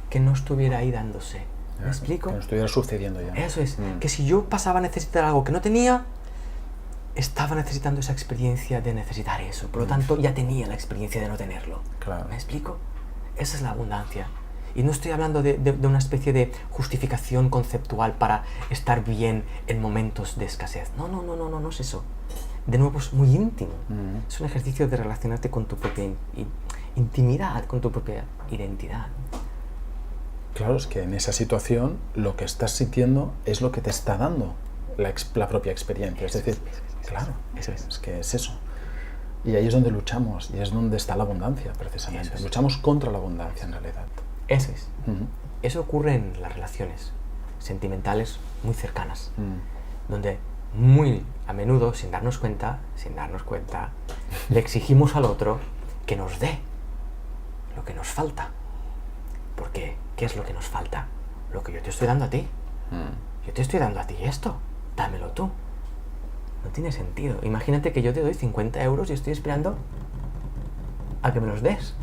que no estuviera ahí dándose. ¿Me explico? Que no estuviera sucediendo ya. Eso es, que si yo pasaba a necesitar algo que no tenía, estaba necesitando esa experiencia de necesitar eso. Por lo tanto, ya tenía la experiencia de no tenerlo. Claro. ¿Me explico? Esa es la abundancia. Y no estoy hablando de una especie de justificación conceptual para estar bien en momentos de escasez. No es eso. De nuevo, es muy íntimo. Es un ejercicio de relacionarte con tu propia intimidad, con tu propia identidad. Claro, es que en esa situación lo que estás sintiendo es lo que te está dando la propia experiencia. Es decir, claro, eso es que es eso. Y ahí es donde luchamos, y es donde está la abundancia, precisamente. Eso es. Luchamos contra la abundancia, en realidad. Eso es. Eso ocurre en las relaciones sentimentales muy cercanas, donde muy a menudo, sin darnos cuenta, le exigimos al otro que nos dé lo que nos falta. Porque, ¿qué es lo que nos falta? Lo que yo te estoy dando a ti. Yo te estoy dando a ti esto. Dámelo tú. No tiene sentido. Imagínate que yo te doy 50 euros y estoy esperando a que me los des.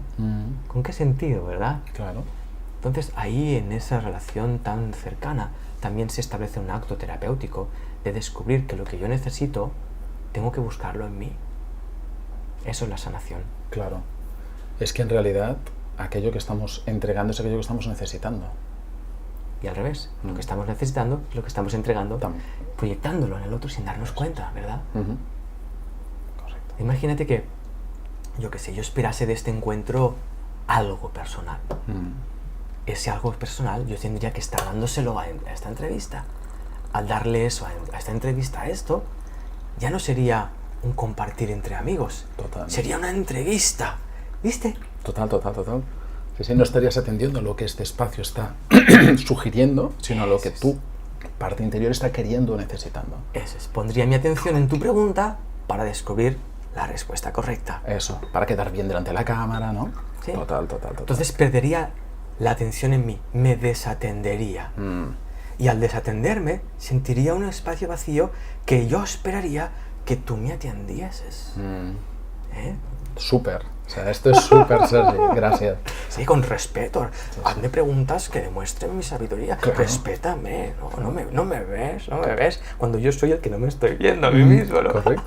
¿Con qué sentido, verdad? Claro. Entonces ahí, en esa relación tan cercana, también se establece un acto terapéutico de descubrir que lo que yo necesito tengo que buscarlo en mí. Eso es la sanación. Claro. Es que en realidad aquello que estamos entregando es aquello que estamos necesitando. Y al revés, lo que estamos necesitando es lo que estamos entregando, También. proyectándolo en el otro sin darnos cuenta, ¿verdad? Correcto. Imagínate que, yo qué sé, yo esperase de este encuentro algo personal. Ese algo personal yo tendría que estar dándoselo a esta entrevista. Al darle eso a esta entrevista, a esto, ya no sería un compartir entre amigos. Total. Sería una entrevista, ¿viste? Total. Sí, no estarías atendiendo lo que este espacio está sugiriendo, sino lo que tu parte interior está queriendo o necesitando. Eso es. Pondría mi atención en tu pregunta para descubrir la respuesta correcta. Eso, para quedar bien delante de la cámara, ¿no? Sí. Total. Entonces perdería la atención en mí, me desatendería. Y al desatenderme, sentiría un espacio vacío que yo esperaría que tú me atendieses. Súper. O sea, esto es súper, Sergi. Gracias. Sí, con respeto. Hazme preguntas que demuestren mi sabiduría. Claro. Respétame. No me ves. Cuando yo soy el que no me estoy viendo a mí mismo, ¿no? Correcto.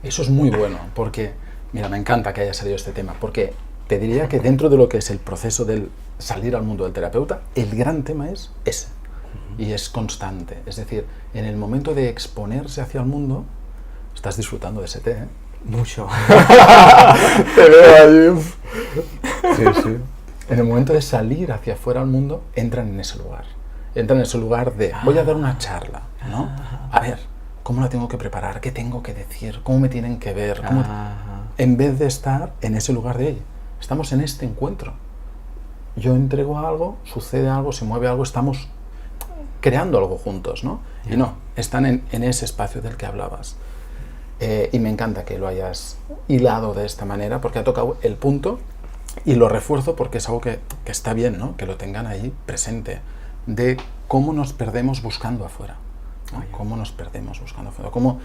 Eso es muy bueno, porque, mira, me encanta que haya salido este tema, porque te diría que dentro de lo que es el proceso del salir al mundo del terapeuta, el gran tema es ese. Y es constante. Es decir, en el momento de exponerse hacia el mundo, estás disfrutando de ese té, ¿eh? Mucho. Te veo ahí. Sí. En el momento de salir hacia afuera al mundo, entran en ese lugar. Entran en ese lugar de, voy a dar una charla, ¿no? A ver, ¿cómo la tengo que preparar? ¿Qué tengo que decir? ¿Cómo me tienen que ver? En vez de estar en ese lugar de, estamos en este encuentro. Yo entrego algo, sucede algo, se mueve algo, estamos creando algo juntos, ¿no? Y no, están en ese espacio del que hablabas. Y me encanta que lo hayas hilado de esta manera, porque ha tocado el punto, y lo refuerzo porque es algo que está bien, ¿no? Que lo tengan ahí presente, de cómo nos perdemos buscando afuera, ¿no? Cómo nos perdemos buscando afuera, cómo,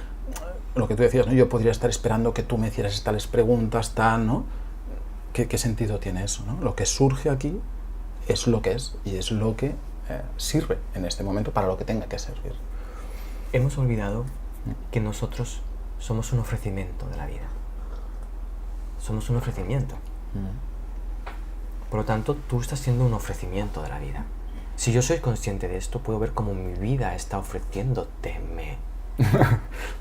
lo que tú decías, ¿no? Yo podría estar esperando que tú me hicieras tales preguntas, ¿no? ¿Qué sentido tiene eso, ¿no? Lo que surge aquí es lo que es, y es lo que sirve en este momento para lo que tenga que servir. Hemos olvidado que nosotros somos un ofrecimiento de la vida. Somos un ofrecimiento. Por lo tanto, tú estás siendo un ofrecimiento de la vida. Si yo soy consciente de esto, puedo ver cómo mi vida está ofreciéndoteme.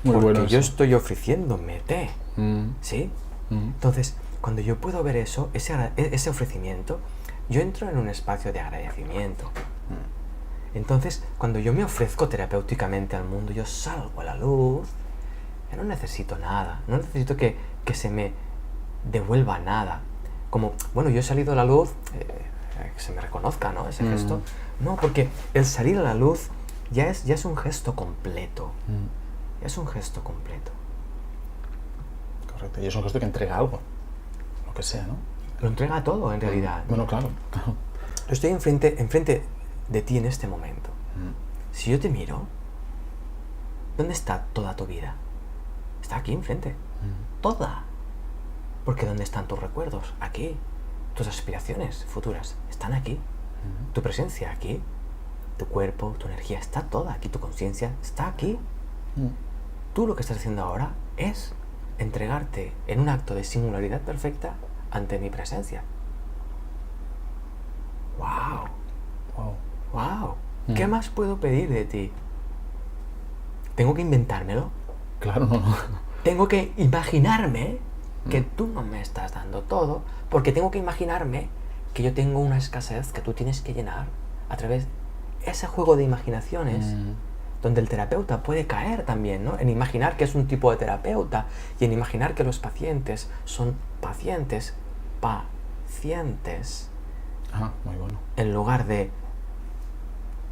Porque bueno, yo sí. estoy ofreciéndomete. ¿Sí? Entonces, cuando yo puedo ver eso, ese ofrecimiento, yo entro en un espacio de agradecimiento. Entonces, cuando yo me ofrezco terapéuticamente al mundo, yo salgo a la luz, ya no necesito nada, no necesito que se me devuelva nada. Como, bueno, yo he salido a la luz, que se me reconozca, ¿no? Ese gesto. No, porque el salir a la luz ya es un gesto completo. Ya es un gesto completo. Correcto, y es un gesto que entrega algo, lo que sea, ¿no? Lo entrega todo, en realidad. Bueno, claro. Yo estoy enfrente de ti en este momento. Si yo te miro, ¿dónde está toda tu vida? Está aquí enfrente. Toda. Porque ¿dónde están tus recuerdos? Aquí. Tus aspiraciones futuras están aquí. Tu presencia aquí. Tu cuerpo, tu energía está toda aquí. Tu conciencia está aquí. Tú lo que estás haciendo ahora es entregarte en un acto de singularidad perfecta ante mi presencia. ¡Wow! ¡Wow! ¿Qué más puedo pedir de ti? ¿Tengo que inventármelo? Claro, no. Tengo que imaginarme que tú no me estás dando todo, porque tengo que imaginarme que yo tengo una escasez que tú tienes que llenar a través de ese juego de imaginaciones, donde el terapeuta puede caer también, ¿no? En imaginar que es un tipo de terapeuta y en imaginar que los pacientes son pacientes. Muy bueno. En lugar de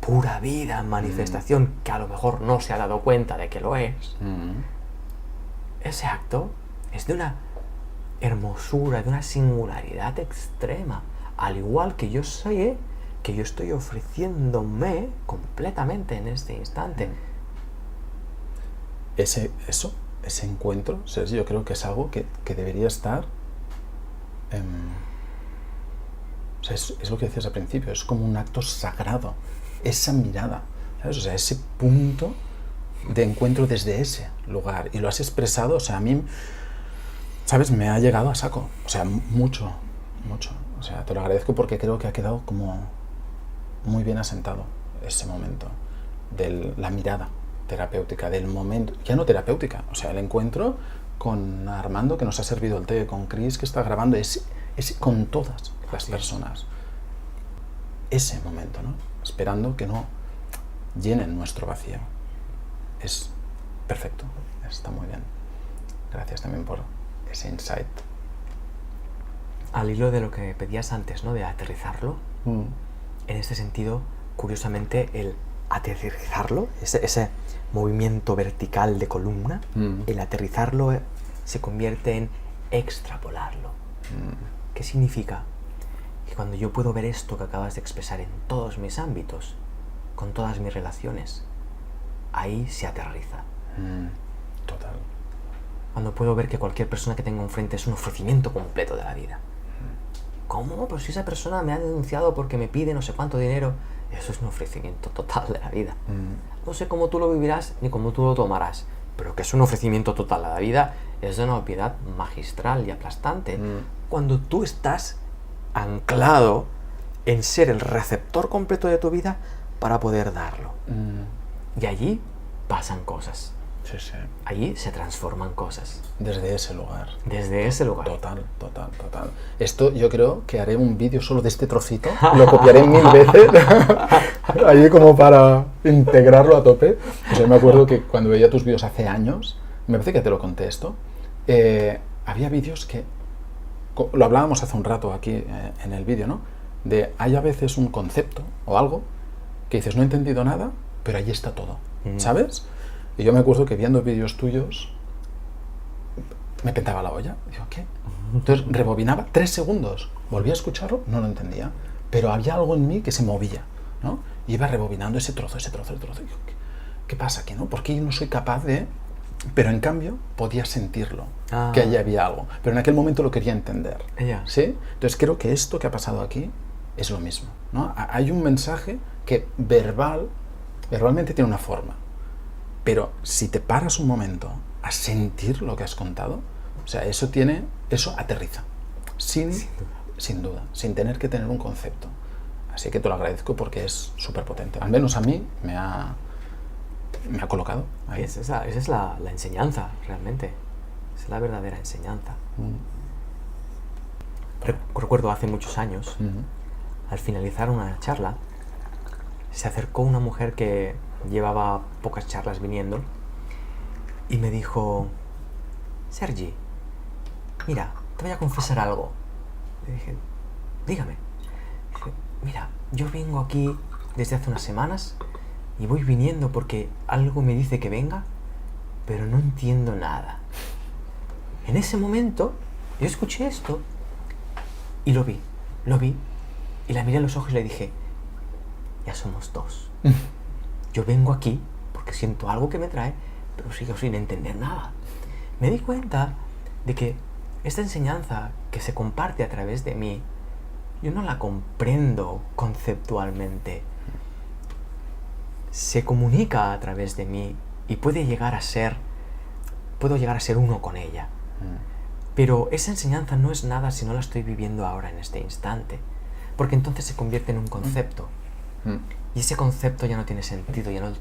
pura vida, manifestación, que a lo mejor no se ha dado cuenta de que lo es. Ese acto es de una hermosura, de una singularidad extrema, al igual que yo sé que yo estoy ofreciéndome completamente en este instante. Ese encuentro, Sergio, yo creo que es algo que debería estar... o sea, es lo que decías al principio, es como un acto sagrado, esa mirada, ¿sabes? O sea, ese punto de encuentro desde ese lugar, y lo has expresado, o sea, a mí, ¿sabes? Me ha llegado a saco, o sea, mucho. O sea, te lo agradezco porque creo que ha quedado como muy bien asentado ese momento de la mirada terapéutica, del momento, ya no terapéutica, o sea, el encuentro con Armando que nos ha servido el té, con Chris que está grabando, es con todas las personas. Ese momento, ¿no? Esperando que no llenen nuestro vacío. Es perfecto, está muy bien. Gracias también por ese insight. Al hilo de lo que pedías antes, ¿no? De aterrizarlo, en este sentido, curiosamente, el aterrizarlo, ese movimiento vertical de columna, el aterrizarlo se convierte en extrapolarlo. ¿Qué significa? Que cuando yo puedo ver esto que acabas de expresar en todos mis ámbitos, con todas mis relaciones, ahí se aterriza. Total. Cuando puedo ver que cualquier persona que tengo enfrente es un ofrecimiento completo de la vida. ¿Cómo? Pues si esa persona me ha denunciado porque me pide no sé cuánto dinero, eso es un ofrecimiento total de la vida. No sé cómo tú lo vivirás ni cómo tú lo tomarás, pero que es un ofrecimiento total a la vida es de una piedad magistral y aplastante. Cuando tú estás anclado en ser el receptor completo de tu vida para poder darlo. Y allí pasan cosas. Sí, sí. Allí se transforman cosas. Desde ese lugar. Desde ese lugar. Total. Esto yo creo que haré un vídeo solo de este trocito, lo copiaré 1000 veces, allí como para integrarlo a tope. O sea, me acuerdo que cuando veía tus vídeos hace años, me parece que te lo conté esto, había vídeos que, lo hablábamos hace un rato aquí en el vídeo, ¿no? De hay a veces un concepto o algo que dices, no he entendido nada, pero ahí está todo, ¿sabes? Y yo me acuerdo que viendo vídeos tuyos me pentaba la olla. Digo, ¿qué? Entonces rebobinaba 3 segundos, volvía a escucharlo, no lo entendía, pero había algo en mí que se movía, ¿no? Y iba rebobinando ese trozo. Digo, ¿qué pasa aquí, no? ¿Por qué yo no soy capaz de...? Pero en cambio podía sentirlo, que allí había algo. Pero en aquel momento lo quería entender, ¿sí? Entonces creo que esto que ha pasado aquí es lo mismo, ¿no? Hay un mensaje que verbalmente tiene una forma. Pero si te paras un momento a sentir lo que has contado, o sea, eso aterriza, sin duda, sin tener que tener un concepto. Así que te lo agradezco porque es súper potente. Al menos a mí me ha colocado ahí. Esa es la enseñanza, realmente. Es la verdadera enseñanza. Recuerdo hace muchos años, al finalizar una charla, se acercó una mujer que llevaba pocas charlas viniendo y me dijo, Sergi, mira, te voy a confesar algo. Le dije, dígame. Dije, mira, yo vengo aquí desde hace unas semanas y voy viniendo porque algo me dice que venga, pero no entiendo nada. En ese momento yo escuché esto y lo vi y la miré a los ojos y le dije, ya somos dos. Yo vengo aquí porque siento algo que me trae, pero sigo sin entender nada. Me di cuenta de que esta enseñanza que se comparte a través de mí, yo no la comprendo conceptualmente. Se comunica a través de mí y puedo llegar a ser uno con ella. Pero esa enseñanza no es nada si no la estoy viviendo ahora en este instante, porque entonces se convierte en un concepto. Y ese concepto ya no tiene sentido, al no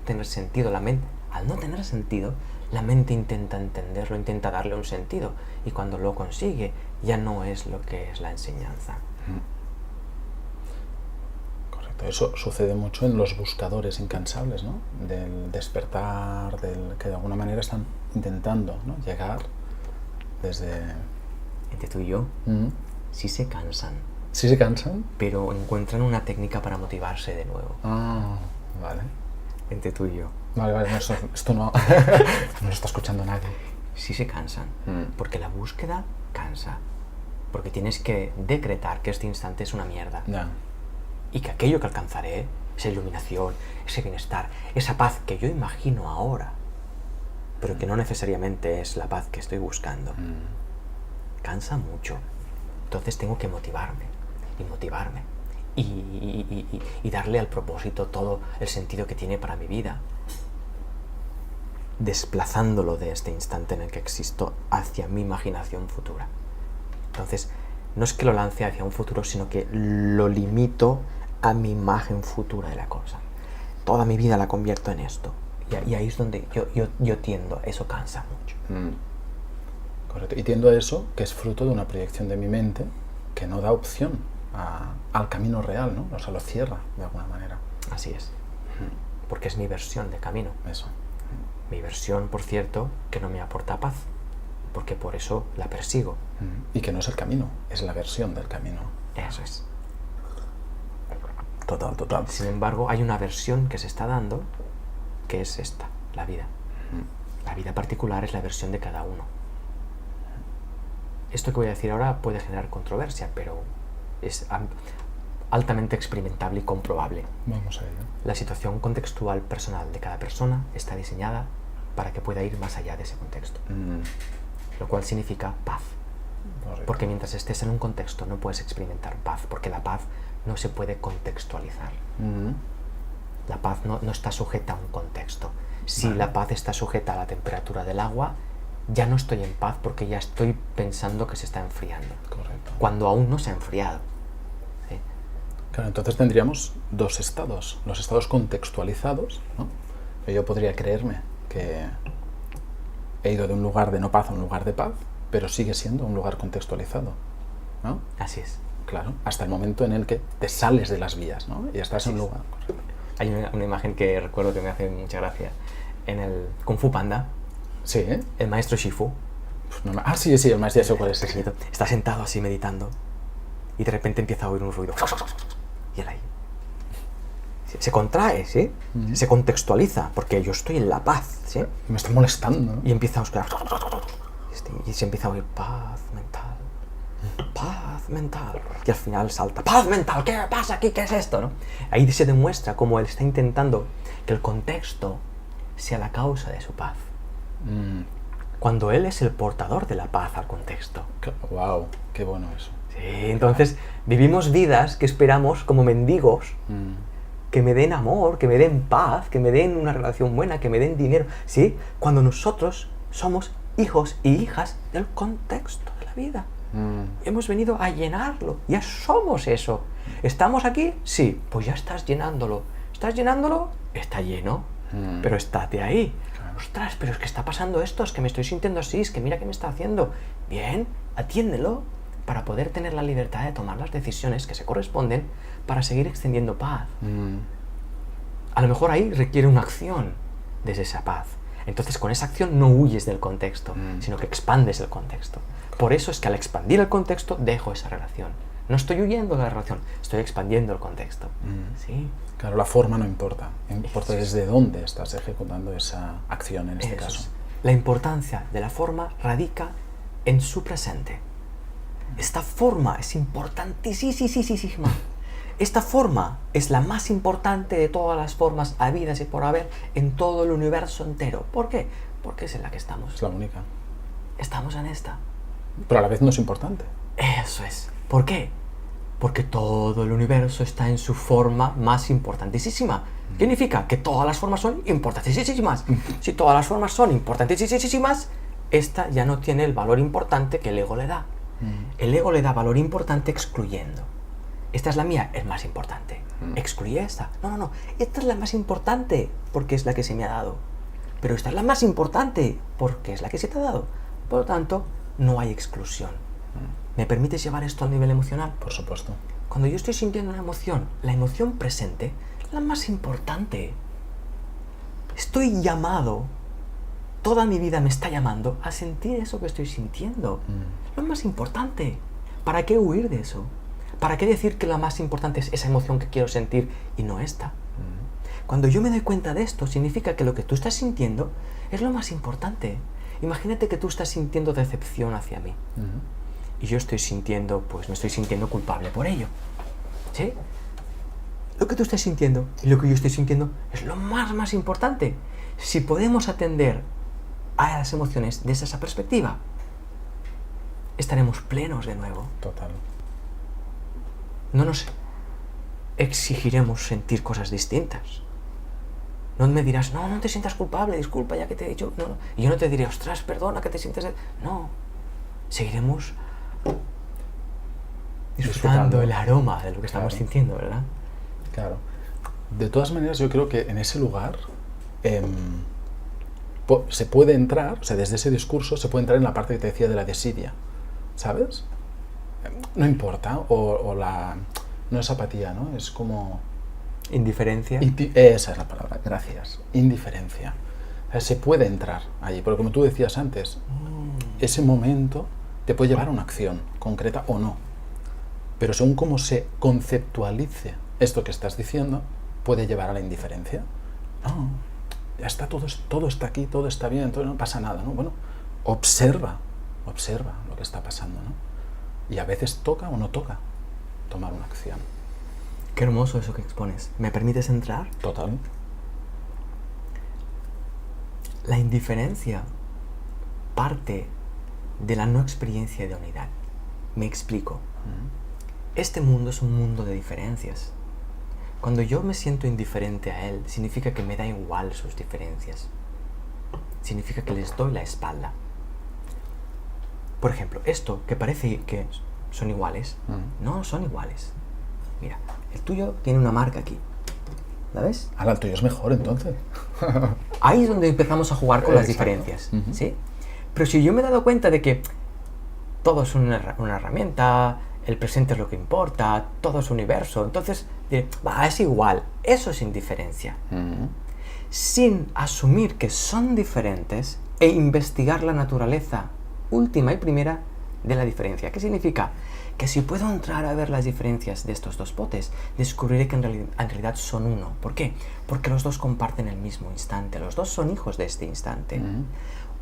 tener sentido, la mente intenta entenderlo, intenta darle un sentido, y cuando lo consigue, ya no es lo que es la enseñanza. Correcto, eso sucede mucho en los buscadores incansables, ¿no? Del despertar, que de alguna manera están intentando, ¿no? Llegar desde... Entre tú y yo, sí se cansan. ¿Sí se cansan? Pero encuentran una técnica para motivarse de nuevo. Vale. Entre tú y yo. Vale, no, esto no lo está escuchando nadie. Sí se cansan, porque la búsqueda cansa. Porque tienes que decretar que este instante es una mierda. Y que aquello que alcanzaré, esa iluminación, ese bienestar, esa paz que yo imagino ahora, pero que no necesariamente es la paz que estoy buscando, cansa mucho. Entonces tengo que motivarme y darle al propósito todo el sentido que tiene para mi vida, desplazándolo de este instante en el que existo hacia mi imaginación futura. Entonces, no es que lo lance hacia un futuro, sino que lo limito a mi imagen futura de la cosa. Toda mi vida la convierto en esto. Y ahí es donde yo tiendo, eso cansa mucho. Correcto. Y tiendo a eso, que es fruto de una proyección de mi mente que no da opción al camino real, ¿no? O sea, lo cierra de alguna manera. Así es. Porque es mi versión de camino. Eso. Mi versión, por cierto, que no me aporta paz. Porque por eso la persigo. Y que no es el camino, es la versión del camino. Eso es. Total. Sin embargo, hay una versión que se está dando, que es esta, la vida. La vida particular es la versión de cada uno. Esto que voy a decir ahora puede generar controversia, pero es altamente experimentable y comprobable. Vamos a ello. La situación contextual personal de cada persona está diseñada para que pueda ir más allá de ese contexto. Lo cual significa paz. Correcto. Porque mientras estés en un contexto no puedes experimentar paz, porque la paz no se puede contextualizar. La paz no está sujeta a un contexto. Si la paz está sujeta a la temperatura del agua, ya no estoy en paz porque ya estoy pensando que se está enfriando. Correcto. Cuando aún no se ha enfriado. ¿Sí? Claro, entonces tendríamos dos estados. Los estados contextualizados, ¿no? Yo podría creerme que he ido de un lugar de no paz a un lugar de paz, pero sigue siendo un lugar contextualizado, ¿no? Así es. Claro, hasta el momento en el que te sales de las vías, ¿no? Y estás en un lugar. Hay una imagen que recuerdo que me hace mucha gracia. En el Kung Fu Panda, Sí, ¿eh? el maestro Shifu Sí, el maestro ya sé cuál es. Sí. está sentado así meditando y de repente empieza a oír un ruido. Y él ahí se contrae, ¿sí? Se contextualiza, porque yo estoy en la paz, ¿sí? Me está molestando, ¿no? Y empieza a buscar. Y se empieza a oír paz mental. Paz mental. Y al final salta. ¡Paz mental! ¿Qué pasa aquí? ¿Qué es esto? ¿No? Ahí se demuestra cómo él está intentando que el contexto sea la causa de su paz. Cuando él es el portador de la paz al contexto. ¡Wow! ¡Qué bueno eso! Sí, entonces vivimos vidas que esperamos como mendigos que me den amor, que me den paz, que me den una relación buena, que me den dinero. ¿Sí? Cuando nosotros somos hijos y hijas del contexto de la vida. Hemos venido a llenarlo. Ya somos eso. ¿Estamos aquí? Sí. Pues ya estás llenándolo. ¿Estás llenándolo? Está lleno. Pero estate ahí. Ostras, pero es que está pasando esto, es que me estoy sintiendo así, es que mira qué me está haciendo. Bien, atiéndelo para poder tener la libertad de tomar las decisiones que se corresponden para seguir extendiendo paz. A lo mejor ahí requiere una acción desde esa paz. Entonces con esa acción no huyes del contexto, sino que expandes el contexto. Por eso es que al expandir el contexto dejo esa relación. No estoy huyendo de la relación, estoy expandiendo el contexto. ¿Sí? Claro, la forma no importa. Importa desde dónde estás ejecutando esa acción en este caso. La importancia de la forma radica en su presente. Esta forma es importantísima. Esta forma es la más importante de todas las formas habidas y por haber en todo el universo entero. ¿Por qué? Porque es en la que estamos. Es la única. Estamos en esta. Pero a la vez no es importante. Eso es. ¿Por qué? Porque todo el universo está en su forma más importantísima. ¿Qué significa? Que todas las formas son importantísimas. Si todas las formas son importantísimas, esta ya no tiene el valor importante que el ego le da. El ego le da valor importante excluyendo. Esta es la mía, es más importante. Excluye esta. No. Esta es la más importante porque es la que se me ha dado. Pero esta es la más importante porque es la que se te ha dado. Por lo tanto, no hay exclusión. ¿Me permites llevar esto al nivel emocional? Por supuesto. Cuando yo estoy sintiendo una emoción, la emoción presente, la más importante. Estoy llamado, toda mi vida me está llamando a sentir eso que estoy sintiendo. Lo más importante. ¿Para qué huir de eso? ¿Para qué decir que la más importante es esa emoción que quiero sentir y no esta? Cuando yo me doy cuenta de esto, significa que lo que tú estás sintiendo es lo más importante. Imagínate que tú estás sintiendo decepción hacia mí. Y yo estoy sintiendo, pues me estoy sintiendo culpable por ello. ¿Sí? Lo que tú estás sintiendo y lo que yo estoy sintiendo es lo más importante. Si podemos atender a las emociones desde esa perspectiva, estaremos plenos de nuevo. Total. No nos exigiremos sentir cosas distintas. No me dirás, no te sientas culpable, disculpa, ya que te he dicho, no. Y yo no te diré, ostras, perdona que te sientes... No, seguiremos disfrutando el aroma de lo que estamos sintiendo, ¿verdad? Claro. De todas maneras, yo creo que en ese lugar se puede entrar, o sea, desde ese discurso se puede entrar en la parte que te decía de la desidia, ¿sabes? No importa, no es apatía, ¿no? Es como... Indiferencia. Esa es la palabra, gracias. Indiferencia. O sea, se puede entrar allí, porque como tú decías antes, ese momento te puede llevar a una acción concreta o no. Pero según cómo se conceptualice esto que estás diciendo, puede llevar a la indiferencia. No, ya está, todo está aquí, todo está bien, todo, no pasa nada, ¿no? Bueno, observa lo que está pasando, ¿no? Y a veces toca o no toca tomar una acción. Qué hermoso eso que expones. ¿Me permites entrar? Total. La indiferencia parte de la no experiencia de unidad. Me explico. Este mundo es un mundo de diferencias. Cuando yo me siento indiferente a él, significa que me da igual sus diferencias. Significa que les doy la espalda. Por ejemplo, esto que parece que son iguales, no son iguales. Mira, el tuyo tiene una marca aquí. ¿La ves? Ahora el tuyo es mejor, entonces. Ahí es donde empezamos a jugar con las diferencias, ¿sí? Pero si yo me he dado cuenta de que todo es una herramienta, el presente es lo que importa, todo es universo, entonces diré, es igual, eso es indiferencia. Sin asumir que son diferentes e investigar la naturaleza última y primera de la diferencia. ¿Qué significa? Que si puedo entrar a ver las diferencias de estos dos potes, descubriré que en realidad son uno. ¿Por qué? Porque los dos comparten el mismo instante, los dos son hijos de este instante.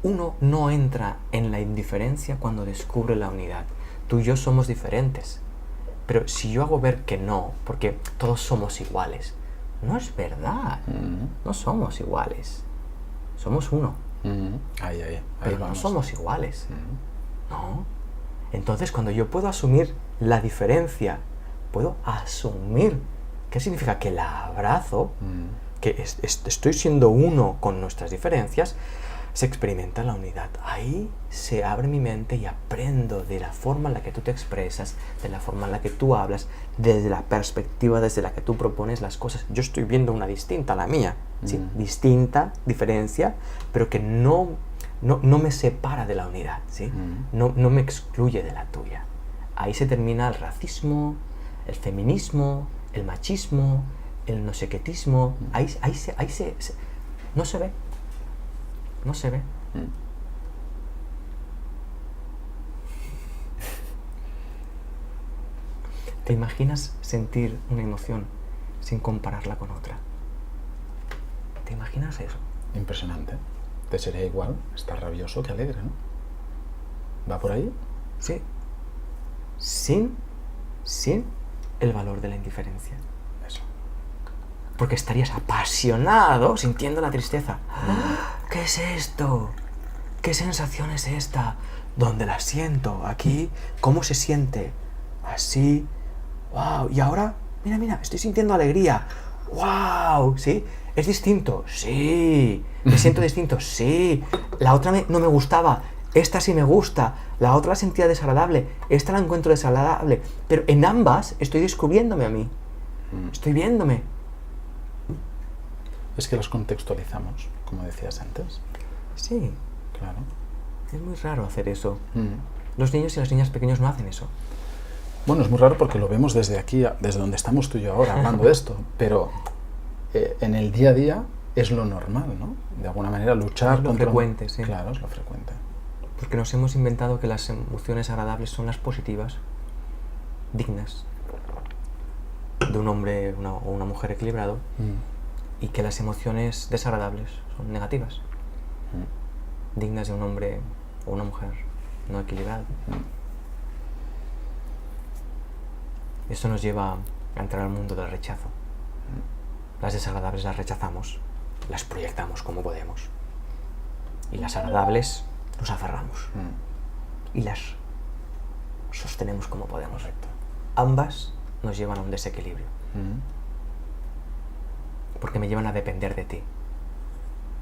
Uno no entra en la indiferencia cuando descubre la unidad. Tú y yo somos diferentes, pero si yo hago ver que no, porque todos somos iguales, no es verdad. No somos iguales, somos uno. Ahí Pero vamos. no somos iguales. ¿No? Entonces, cuando yo puedo asumir la diferencia, puedo asumir, ¿qué significa? Que la abrazo, que estoy siendo uno con nuestras diferencias, se experimenta la unidad. Ahí se abre mi mente y aprendo de la forma en la que tú te expresas, de la forma en la que tú hablas, desde la perspectiva desde la que tú propones las cosas. Yo estoy viendo una distinta a la mía, ¿sí? Distinta, diferencia, pero que no me separa de la unidad, ¿sí? No me excluye de la tuya. Ahí se termina el racismo, el feminismo, el machismo, el no sé quétismo. No se ve. No se ve. ¿Te imaginas sentir una emoción sin compararla con otra? ¿Te imaginas eso? Impresionante. Te sería igual estar rabioso que alegre, ¿no? ¿Va por ahí? Sí. Sin el valor de la indiferencia. Eso. Porque estarías apasionado sintiendo la tristeza. ¿Qué es esto? ¿Qué sensación es esta? ¿Dónde la siento? Aquí. ¿Cómo se siente? Así. ¡Wow! Y ahora, mira, estoy sintiendo alegría. ¡Wow! ¿Sí? ¿Es distinto? Sí. ¿Me siento distinto? Sí. La otra no me gustaba. Esta sí me gusta. La otra la sentía desagradable. Esta la encuentro desagradable. Pero en ambas estoy descubriéndome a mí. Estoy viéndome. Es que las contextualizamos, como decías antes. Sí. Claro. Es muy raro hacer eso. Los niños y las niñas pequeños no hacen eso. Bueno, es muy raro porque lo vemos desde aquí, desde donde estamos tú y yo ahora hablando de esto, pero en el día a día es lo normal, ¿no? De alguna manera luchar es lo contra... frecuente, sí. Claro, es lo frecuente. Porque nos hemos inventado que las emociones agradables son las positivas, dignas, de un hombre o una mujer equilibrado, y que las emociones desagradables son negativas, dignas de un hombre o una mujer no equilibrado. Esto nos lleva a entrar al mundo del rechazo. Las desagradables las rechazamos, las proyectamos como podemos, y las agradables nos aferramos y las sostenemos como podemos. Correcto. Ambas nos llevan a un desequilibrio, porque me llevan a depender de ti.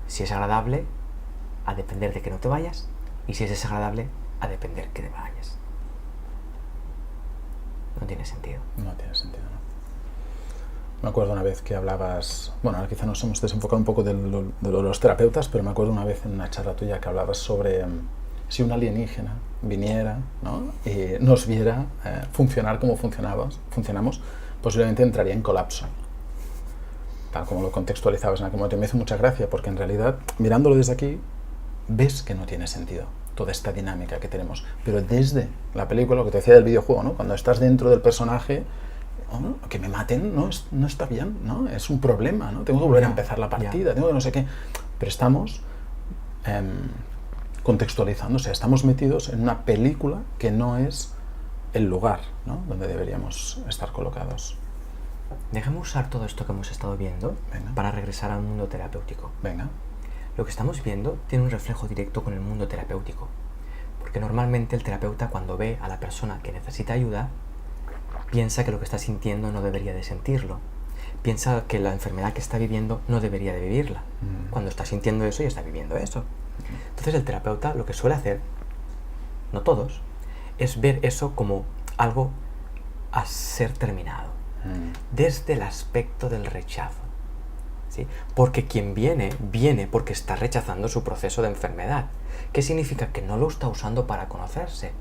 Si es agradable, a depender de que no te vayas, y si es desagradable, a depender que te vayas. no tiene sentido. No tiene sentido, ¿no? Me acuerdo una vez que hablabas, bueno, ahora quizá nos hemos desenfocado un poco de los terapeutas, pero me acuerdo una vez en una charla tuya que hablabas sobre si un alienígena viniera, ¿no?, y nos viera funcionar como funcionamos, posiblemente entraría en colapso. Tal como lo contextualizabas en aquel momento. Me hizo mucha gracia porque en realidad, mirándolo desde aquí, ves que no tiene sentido toda esta dinámica que tenemos. Pero desde la película, lo que te decía del videojuego, ¿no?, cuando estás dentro del personaje, oh, que me maten no está bien, ¿no? Es un problema, ¿no? Tengo que volver a empezar la partida, tengo que no sé qué. Pero estamos contextualizando, o sea, estamos metidos en una película que no es el lugar, ¿no?, donde deberíamos estar colocados. Déjame usar todo esto que hemos estado viendo. Venga. Para regresar al mundo terapéutico. Venga. Lo que estamos viendo tiene un reflejo directo con el mundo terapéutico. Porque normalmente el terapeuta, cuando ve a la persona que necesita ayuda, piensa que lo que está sintiendo no debería de sentirlo. Piensa que la enfermedad que está viviendo no debería de vivirla. Cuando está sintiendo eso y está viviendo eso. Entonces el terapeuta lo que suele hacer, no todos, es ver eso como algo a ser terminado. Desde el aspecto del rechazo. ¿Sí? Porque quien viene porque está rechazando su proceso de enfermedad. ¿Qué significa? Que no lo está usando para conocerse,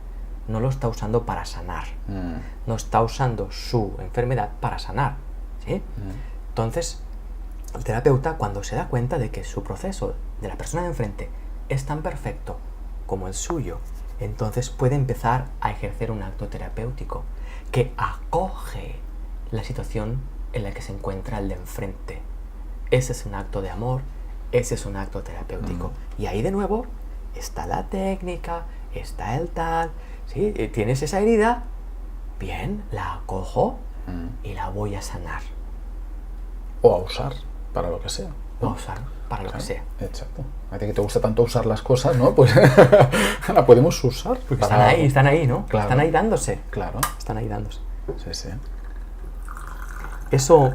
no lo está usando para sanar, no está usando su enfermedad para sanar. ¿Sí? Entonces, el terapeuta, cuando se da cuenta de que su proceso de la persona de enfrente es tan perfecto como el suyo, entonces puede empezar a ejercer un acto terapéutico que acoge la situación en la que se encuentra el de enfrente. Ese es un acto de amor, ese es un acto terapéutico. Y ahí de nuevo está la técnica, está el tal, ¿sí? Tienes esa herida, bien, la acojo y la voy a sanar. O a usar para lo que sea, ¿no? O a usar para lo que sea. Exacto. A ti que te gusta tanto usar las cosas, ¿no? Pues la podemos usar. Porque están ahí, ¿no? Claro. Están ahí dándose. Claro. Están ahí dándose. Sí, sí. Eso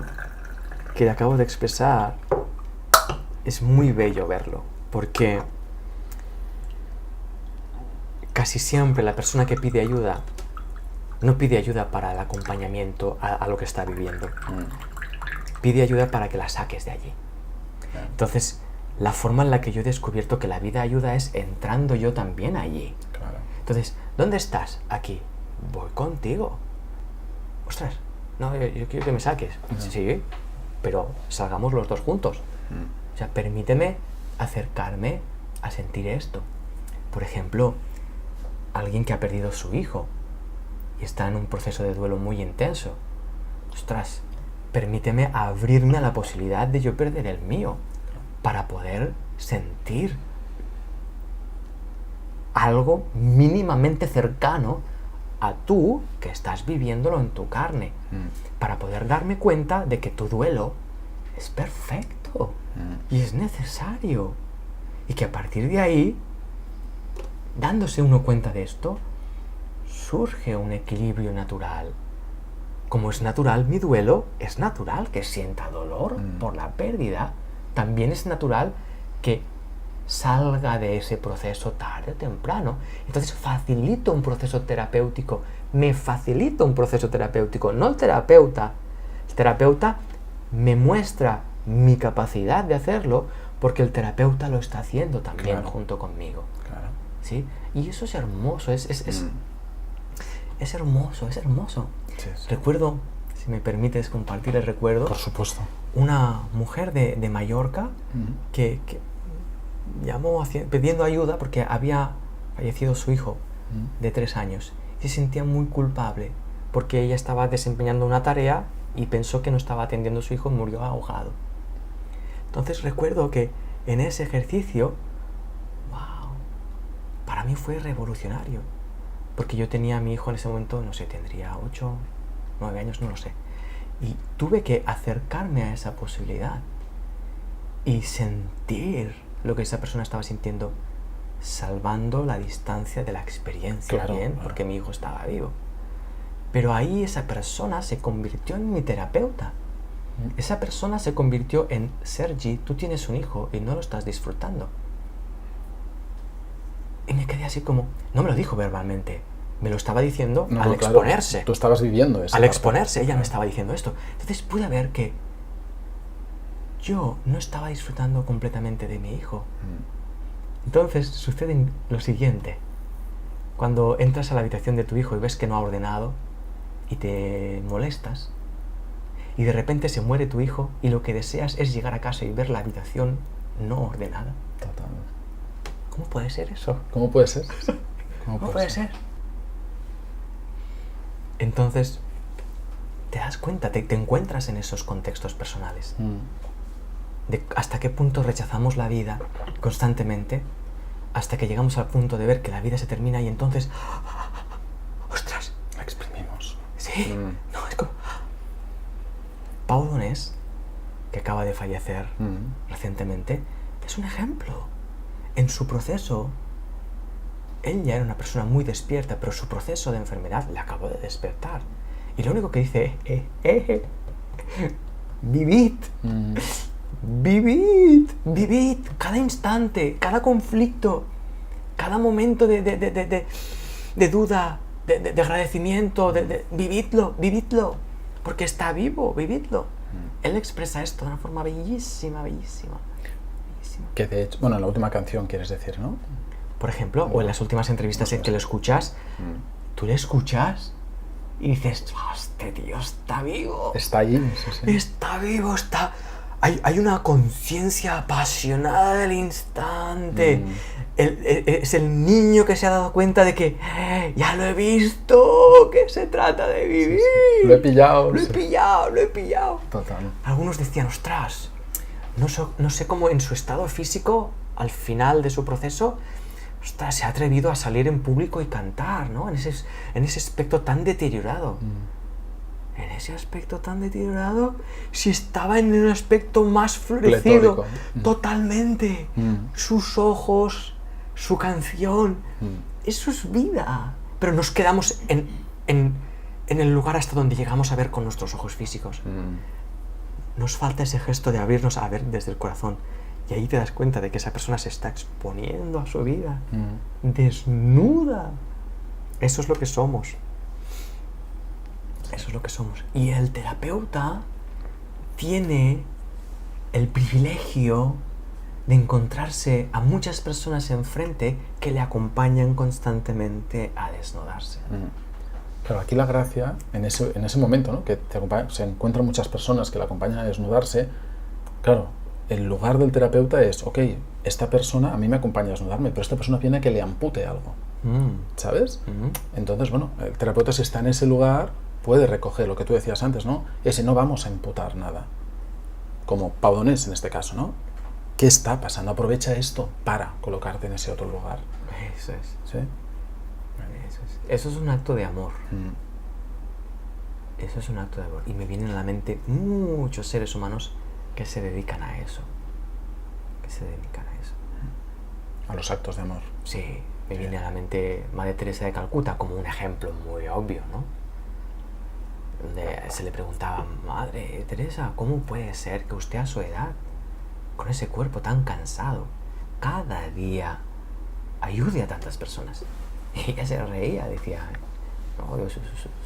que acabo de expresar es muy bello verlo, porque casi siempre la persona que pide ayuda no pide ayuda para el acompañamiento a lo que está viviendo. Pide ayuda para que la saques de allí. Entonces, la forma en la que yo he descubierto que la vida ayuda es entrando yo también allí. Claro. Entonces, ¿dónde estás? Aquí. Voy contigo. Ostras, no, yo quiero que me saques. Sí, pero salgamos los dos juntos. O sea, permíteme acercarme a sentir esto. Por ejemplo, alguien que ha perdido su hijo y está en un proceso de duelo muy intenso. Ostras, permíteme abrirme a la posibilidad de yo perder el mío para poder sentir algo mínimamente cercano a tú que estás viviéndolo en tu carne, para poder darme cuenta de que tu duelo es perfecto y es necesario, y que a partir de ahí, dándose uno cuenta de esto, surge un equilibrio natural. Como es natural mi duelo, es natural que sienta dolor por la pérdida. También es natural que salga de ese proceso tarde o temprano. Entonces facilito un proceso terapéutico, me facilita un proceso terapéutico, no el terapeuta. El terapeuta me muestra mi capacidad de hacerlo porque el terapeuta lo está haciendo también junto conmigo. Claro. ¿Sí? Y eso es hermoso, es hermoso, es hermoso. Sí, sí. Recuerdo, si me permites compartir el recuerdo, Por supuesto. una mujer de Mallorca que llamó pidiendo ayuda porque había fallecido su hijo de 3 años y se sentía muy culpable porque ella estaba desempeñando una tarea y pensó que no estaba atendiendo a su hijo y murió ahogado. Entonces recuerdo que en ese ejercicio, wow, para mí fue revolucionario, porque yo tenía a mi hijo en ese momento, no sé, tendría 8, 9 años, no lo sé, y tuve que acercarme a esa posibilidad y sentir lo que esa persona estaba sintiendo, salvando la distancia de la experiencia, porque mi hijo estaba vivo. Pero ahí esa persona se convirtió en mi terapeuta. Esa persona se convirtió en: Sergi, tú tienes un hijo y no lo estás disfrutando. Y me quedé así como, no me lo dijo verbalmente, me lo estaba diciendo No, al no, claro, exponerse. tú estabas viviendo eso. Al exponerse, ella me estaba diciendo esto. Entonces pude ver que yo no estaba disfrutando completamente de mi hijo. Entonces sucede lo siguiente. Cuando entras a la habitación de tu hijo y ves que no ha ordenado y te molestas, y de repente se muere tu hijo y lo que deseas es llegar a casa y ver la habitación no ordenada. Total. ¿Cómo puede ser eso? ¿Cómo puede ser? ¿Cómo puede ser? Entonces, te das cuenta, te encuentras en esos contextos personales. De hasta qué punto rechazamos la vida constantemente, hasta que llegamos al punto de ver que la vida se termina y entonces, ¡ostras! La exprimimos. Sí, no, es como... Pau Donés, que acaba de fallecer recientemente, es un ejemplo. En su proceso, él ya era una persona muy despierta, pero su proceso de enfermedad le acabó de despertar. Y lo único que dice es, vivid, vivid, vivid, cada instante, cada conflicto, cada momento de duda, de agradecimiento, vividlo, vividlo, porque está vivo, vividlo. Él expresa esto de una forma bellísima, bellísima, bellísima. Que de hecho, bueno, en la última canción quieres decir, ¿no? Por ejemplo, o en las últimas entrevistas en que lo escuchas, tú le escuchas y dices, este tío está vivo. Está allí, sí, sí. Está vivo, está... Hay una conciencia apasionada del instante. Es el niño que se ha dado cuenta de que ya lo he visto, que se trata de vivir. Sí, sí. Lo he pillado. Lo he pillado, lo he pillado. Total. Algunos decían, ostras, no sé cómo en su estado físico, al final de su proceso, ostras, se ha atrevido a salir en público y cantar, ¿no? En ese aspecto tan deteriorado. En ese aspecto tan deteriorado, si estaba en un aspecto más florecido, totalmente. Sus ojos, su canción, eso es vida. Pero nos quedamos en el lugar hasta donde llegamos a ver con nuestros ojos físicos. Nos falta ese gesto de abrirnos a ver desde el corazón. Y ahí te das cuenta de que esa persona se está exponiendo a su vida, desnuda. Eso es lo que somos. Eso es lo que somos. Y el terapeuta tiene el privilegio de encontrarse a muchas personas enfrente que le acompañan constantemente a desnudarse. Claro, aquí la gracia, en ese momento, ¿no? Que se encuentran muchas personas que le acompañan a desnudarse, claro, el lugar del terapeuta es, ok, esta persona a mí me acompaña a desnudarme, pero esta persona viene a que le ampute algo, ¿sabes? Entonces, bueno, el terapeuta, si está en ese lugar, puede recoger lo que tú decías antes, ¿no? Ese no vamos a imputar nada, como Pau Donés en este caso, ¿no? ¿Qué está pasando? Aprovecha esto para colocarte en ese otro lugar. Eso es. ¿Sí? Eso es un acto de amor. Eso es un acto de amor. Y me vienen a la mente muchos seres humanos que se dedican a eso. A los actos de amor. Sí, me viene a la mente Madre Teresa de Calcuta como un ejemplo muy obvio, ¿no? Donde se le preguntaba, Madre Teresa, ¿cómo puede ser que usted a su edad, con ese cuerpo tan cansado, cada día ayude a tantas personas? Y ella se reía, decía, no, yo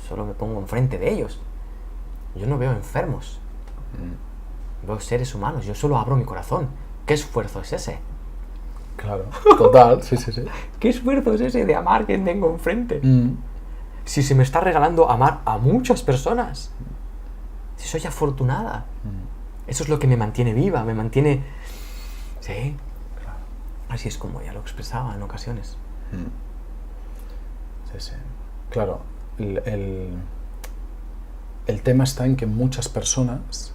solo me pongo enfrente de ellos. Yo no veo enfermos. Veo seres humanos, yo solo abro mi corazón. ¿Qué esfuerzo es ese? Claro, total, sí. ¿Qué esfuerzo es ese de amar a quien tengo enfrente? Si se me está regalando amar a muchas personas. Si soy afortunada. Eso es lo que me mantiene viva, me mantiene... Sí, claro. Así es como ella lo expresaba en ocasiones. Sí. Claro, el tema está en que muchas personas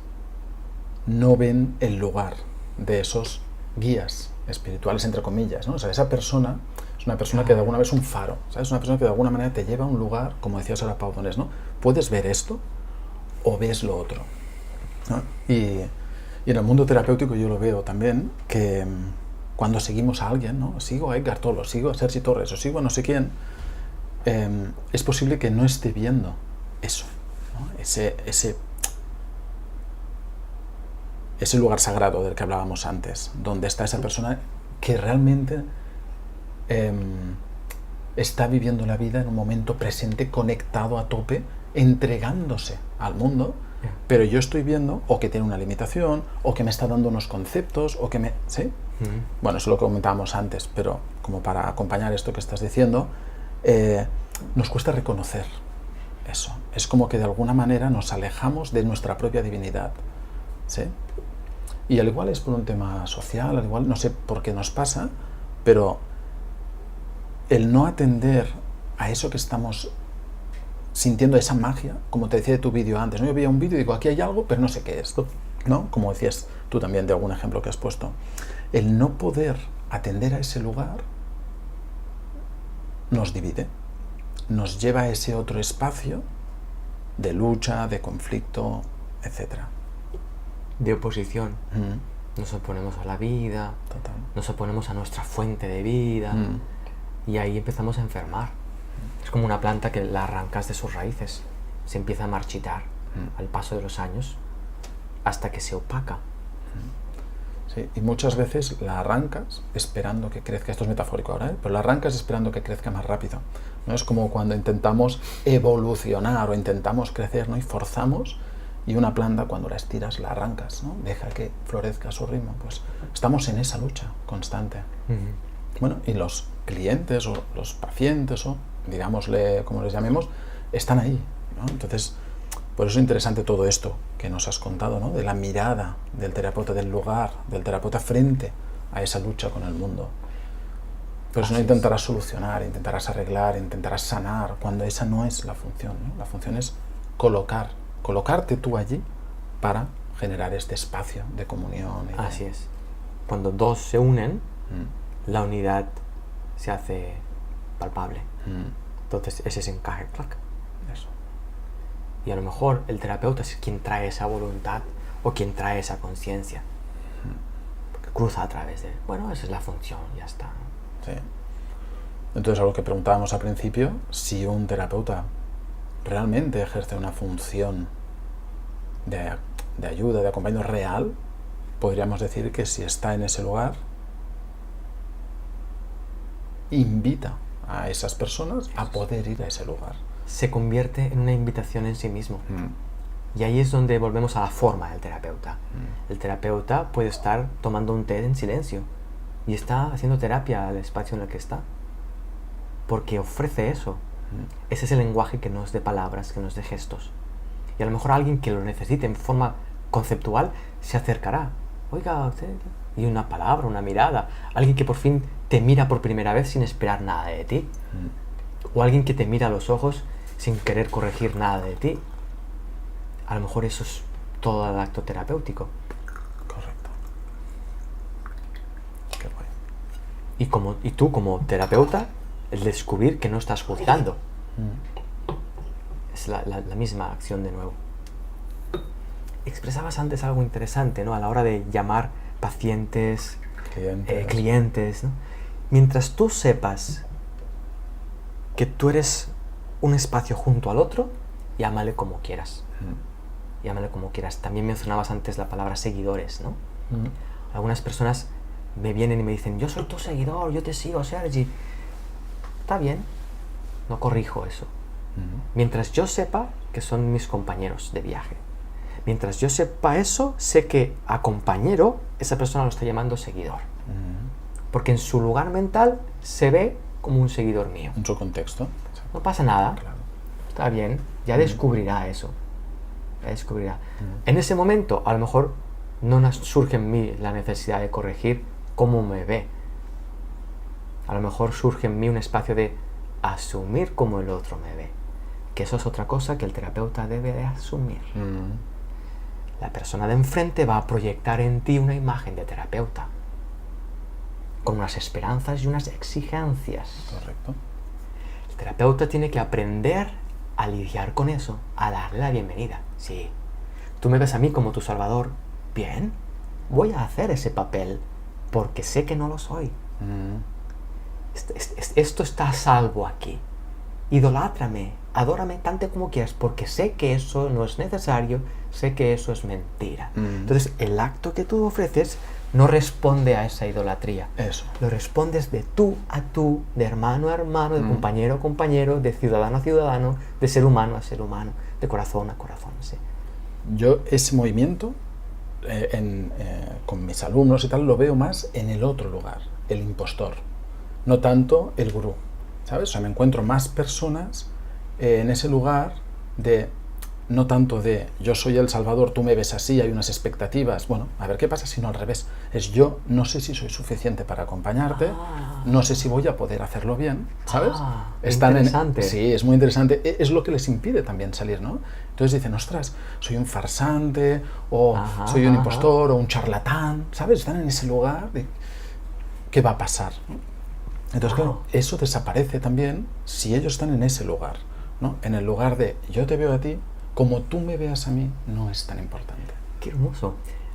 no ven el lugar de esos guías espirituales, entre comillas, ¿no? O sea, esa persona es una persona que de alguna vez es un faro, ¿sabes? Una persona que de alguna manera te lleva a un lugar, como decías ahora Pau Donés, ¿no? Puedes ver esto o ves lo otro, ¿no? Y en el mundo terapéutico yo lo veo también, que cuando seguimos a alguien, ¿no? Sigo a Edgar Tolle, sigo a Sergi Torres, o sigo a no sé quién, es posible que no esté viendo eso, ¿no? Ese lugar sagrado del que hablábamos antes, donde está esa persona que realmente está viviendo la vida en un momento presente, conectado a tope, entregándose al mundo, pero yo estoy viendo o que tiene una limitación, o que me está dando unos conceptos, o que me... ¿Sí? Bueno, eso es lo que comentábamos antes, pero como para acompañar esto que estás diciendo, nos cuesta reconocer eso. Es como que de alguna manera nos alejamos de nuestra propia divinidad, ¿sí? Y al igual es por un tema social, al igual no sé por qué nos pasa, pero el no atender a eso que estamos sintiendo, esa magia, como te decía de tu vídeo antes, ¿no? Yo veía un vídeo y digo, aquí hay algo, pero no sé qué es, ¿no? Como decías tú también de algún ejemplo que has puesto. El no poder atender a ese lugar nos divide, nos lleva a ese otro espacio de lucha, de conflicto, etc. De oposición. Nos oponemos a la vida, Total. nos oponemos a nuestra fuente de vida, y ahí empezamos a enfermar. Es como una planta que la arrancas de sus raíces, se empieza a marchitar al paso de los años hasta que se opaca. Sí, y muchas veces la arrancas esperando que crezca, esto es metafórico ahora, pero la arrancas esperando que crezca más rápido, ¿no? Es como cuando intentamos evolucionar o intentamos crecer, ¿no? Y forzamos, y una planta cuando la estiras la arrancas, ¿no? Deja que florezca a su ritmo. Pues estamos en esa lucha constante. Bueno, y los clientes o los pacientes o digámosle como les llamemos, están ahí, ¿no? Entonces, por eso es interesante todo esto que nos has contado, ¿no? De la mirada del terapeuta, del lugar del terapeuta frente a esa lucha con el mundo. Por eso no intentarás solucionar, intentarás arreglar, intentarás sanar, cuando esa no es la función, ¿no? La función es colocarte tú allí para generar este espacio de comunión. Así es. Cuando dos se unen, la unidad se hace palpable. Entonces ese es encaje, clac. Eso. Y a lo mejor el terapeuta es quien trae esa voluntad o quien trae esa conciencia. Porque cruza a través de... Bueno, esa es la función, ya está. Sí. Entonces, a lo que preguntábamos al principio, si un terapeuta realmente ejerce una función de ayuda, de acompañamiento real, podríamos decir que si está en ese lugar, invita a esas personas a poder ir a ese lugar. Se convierte en una invitación en sí mismo. Y ahí es donde volvemos a la forma del terapeuta. El terapeuta puede estar tomando un té en silencio y está haciendo terapia al espacio en el que está, porque ofrece eso. Ese es el lenguaje que no es de palabras, que no es de gestos. Y a lo mejor alguien que lo necesite en forma conceptual se acercará. Oiga, usted... Y una palabra, una mirada. Alguien que por fin te mira por primera vez sin esperar nada de ti. O alguien que te mira a los ojos sin querer corregir nada de ti. A lo mejor eso es todo el acto terapéutico. Correcto. Qué guay. Y tú como terapeuta, el descubrir que no estás juzgando. Es la misma acción de nuevo. Expresabas antes algo interesante, ¿no? A la hora de llamar pacientes, clientes, ¿no? Mientras tú sepas que tú eres un espacio junto al otro, llámale como quieras. Llámale como quieras. También mencionabas antes la palabra seguidores, ¿no? Algunas personas me vienen y me dicen, yo soy tu seguidor, yo te sigo, Sergi. Está bien, no corrijo eso. Mientras yo sepa que son mis compañeros de viaje. Mientras yo sepa eso, sé que a compañero esa persona lo está llamando seguidor. Porque en su lugar mental se ve como un seguidor mío. En su contexto. No pasa nada. Claro. Está bien, ya descubrirá eso. Ya descubrirá. En ese momento, a lo mejor no surge en mí la necesidad de corregir cómo me ve. A lo mejor surge en mí un espacio de asumir cómo el otro me ve. Que eso es otra cosa que el terapeuta debe de asumir. La persona de enfrente va a proyectar en ti una imagen de terapeuta, con unas esperanzas y unas exigencias. Correcto. El terapeuta tiene que aprender a lidiar con eso, a darle la bienvenida. Sí, tú me ves a mí como tu salvador. Bien, voy a hacer ese papel, porque sé que no lo soy. Esto está a salvo aquí. Idolátramé, adórame tanto como quieras, porque sé que eso no es necesario, sé que eso es mentira. Entonces, el acto que tú ofreces no responde a esa idolatría. Eso. Lo respondes de tú a tú, de hermano a hermano, de compañero a compañero, de ciudadano a ciudadano, de ser humano a ser humano, de corazón a corazón. Sí. Yo ese movimiento con mis alumnos y tal lo veo más en el otro lugar, el impostor, no tanto el gurú, ¿sabes? O sea, me encuentro más personas en ese lugar de, no tanto de yo soy el Salvador, tú me ves así, hay unas expectativas, bueno, a ver qué pasa si no al revés, es yo no sé si soy suficiente para acompañarte, no sé si voy a poder hacerlo bien, ¿sabes? Interesante. Sí, es muy interesante, es lo que les impide también salir, ¿no? Entonces dicen, ostras, soy un farsante, o soy un impostor, o un charlatán, ¿sabes? Están en ese lugar de ¿qué va a pasar? Entonces, claro, eso desaparece también si ellos están en ese lugar, ¿no? En el lugar de yo te veo a ti, como tú me veas a mí, no es tan importante. Qué hermoso.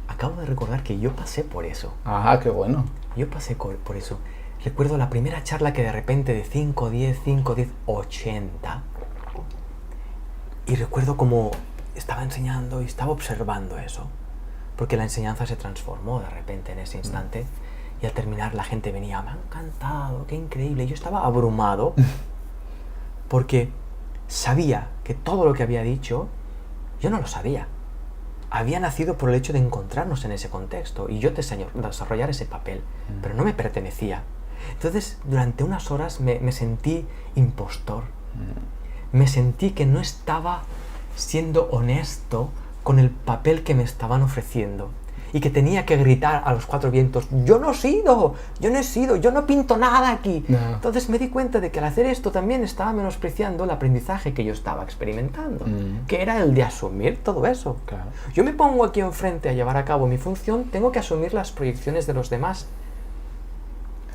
Acabo de recordar que yo pasé por eso. Ajá, qué bueno. Yo pasé por eso. Recuerdo la primera charla que de repente de 5, 10, 80. Y recuerdo como estaba enseñando y estaba observando eso. Porque la enseñanza se transformó de repente en ese instante. Y al terminar la gente venía, me ha encantado, qué increíble. Y yo estaba abrumado porque sabía que todo lo que había dicho, yo no lo sabía. Había nacido por el hecho de encontrarnos en ese contexto y yo desarrollar ese papel, pero no me pertenecía. Entonces, durante unas horas me sentí impostor. Me sentí que no estaba siendo honesto con el papel que me estaban ofreciendo. Y que tenía que gritar a los cuatro vientos, yo no he sido, yo no pinto nada aquí. No. Entonces me di cuenta de que al hacer esto también estaba menospreciando el aprendizaje que yo estaba experimentando, que era el de asumir todo eso. Claro. Yo me pongo aquí enfrente a llevar a cabo mi función, tengo que asumir las proyecciones de los demás.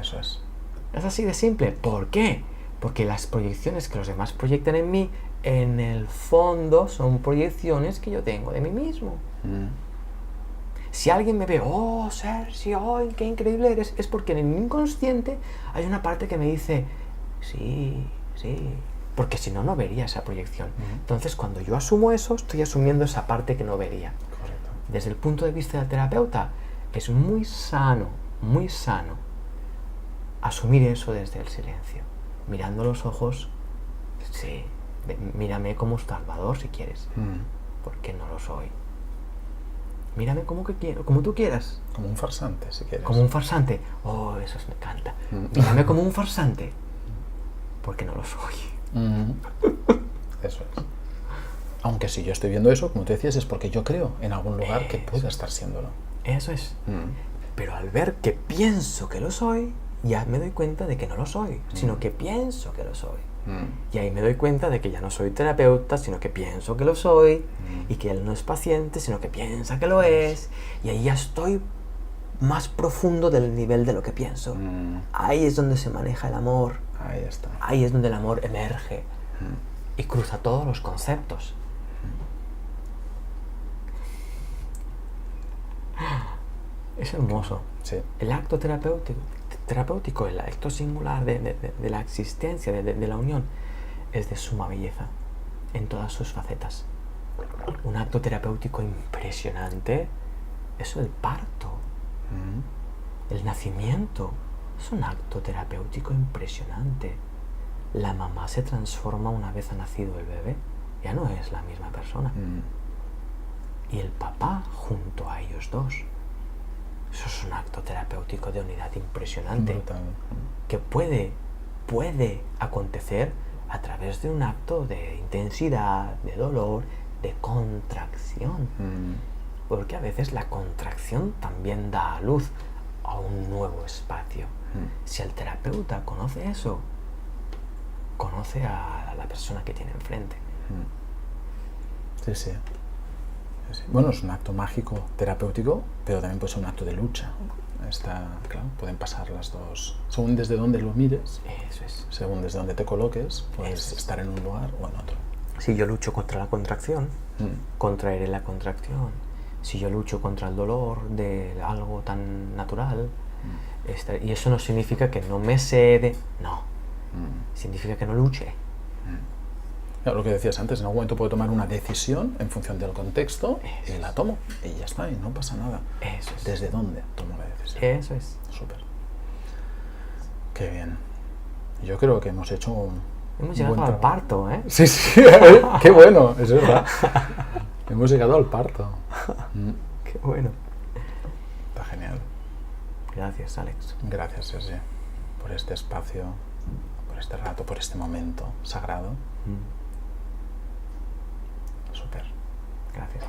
Eso es. Es así de simple. ¿Por qué? Porque las proyecciones que los demás proyectan en mí, en el fondo son proyecciones que yo tengo de mí mismo. Si alguien me ve, oh, Sergio, qué increíble eres, es porque en mi inconsciente hay una parte que me dice, sí, porque si no, no vería esa proyección. Entonces, cuando yo asumo eso, estoy asumiendo esa parte que no vería. Correcto. Desde el punto de vista del terapeuta, es muy sano asumir eso desde el silencio. Mirando los ojos, sí, mírame como Salvador si quieres, porque no lo soy. Mírame como tú quieras. Como un farsante, si quieres. Como un farsante. Oh, eso me encanta. Mírame como un farsante. Porque no lo soy. Eso es. Aunque si yo estoy viendo eso, como tú decías, es porque yo creo en algún lugar que pueda estar siéndolo. Eso es. Pero al ver que pienso que lo soy, ya me doy cuenta de que no lo soy, sino que pienso que lo soy. Y ahí me doy cuenta de que ya no soy terapeuta, sino que pienso que lo soy, y que él no es paciente, sino que piensa que lo es, y ahí ya estoy más profundo del nivel de lo que pienso. Ahí es donde se maneja el amor. Ahí está. Ahí es donde el amor emerge y cruza todos los conceptos. Es hermoso. Sí. El acto terapéutico, el acto singular de la existencia, de la unión, es de suma belleza en todas sus facetas. Un acto terapéutico impresionante es el parto. El nacimiento es un acto terapéutico impresionante. La mamá se transforma una vez ha nacido el bebé, ya no es la misma persona. Y el papá junto a ellos dos. Eso es un acto terapéutico de unidad impresionante. Brutal. Que puede acontecer a través de un acto de intensidad, de dolor, de contracción. Porque a veces la contracción también da a luz a un nuevo espacio. Si el terapeuta conoce eso, conoce a la persona que tiene enfrente. Sí. Bueno, es un acto mágico, terapéutico, pero también puede ser un acto de lucha. Claro, pueden pasar las dos. Según desde donde lo mires, eso es. Según desde donde te coloques, puedes estar en un lugar o en otro. Si yo lucho contra la contracción, contraeré la contracción. Si yo lucho contra el dolor de algo tan natural, y eso no significa que no me cede, no. Significa que no luche. Lo que decías antes, en algún momento puedo tomar una decisión en función del contexto y la tomo y ya está, y no pasa nada. Eso es. ¿Desde dónde tomo la decisión? Eso es. Súper. Qué bien. Yo creo que hemos hecho Hemos llegado al parto, ¿eh? Sí, sí, qué bueno, es verdad. Hemos llegado al parto. Qué bueno. Está genial. Gracias, Alex. Gracias, Sergi, por este espacio, por este rato, por este momento sagrado. Súper. Gracias.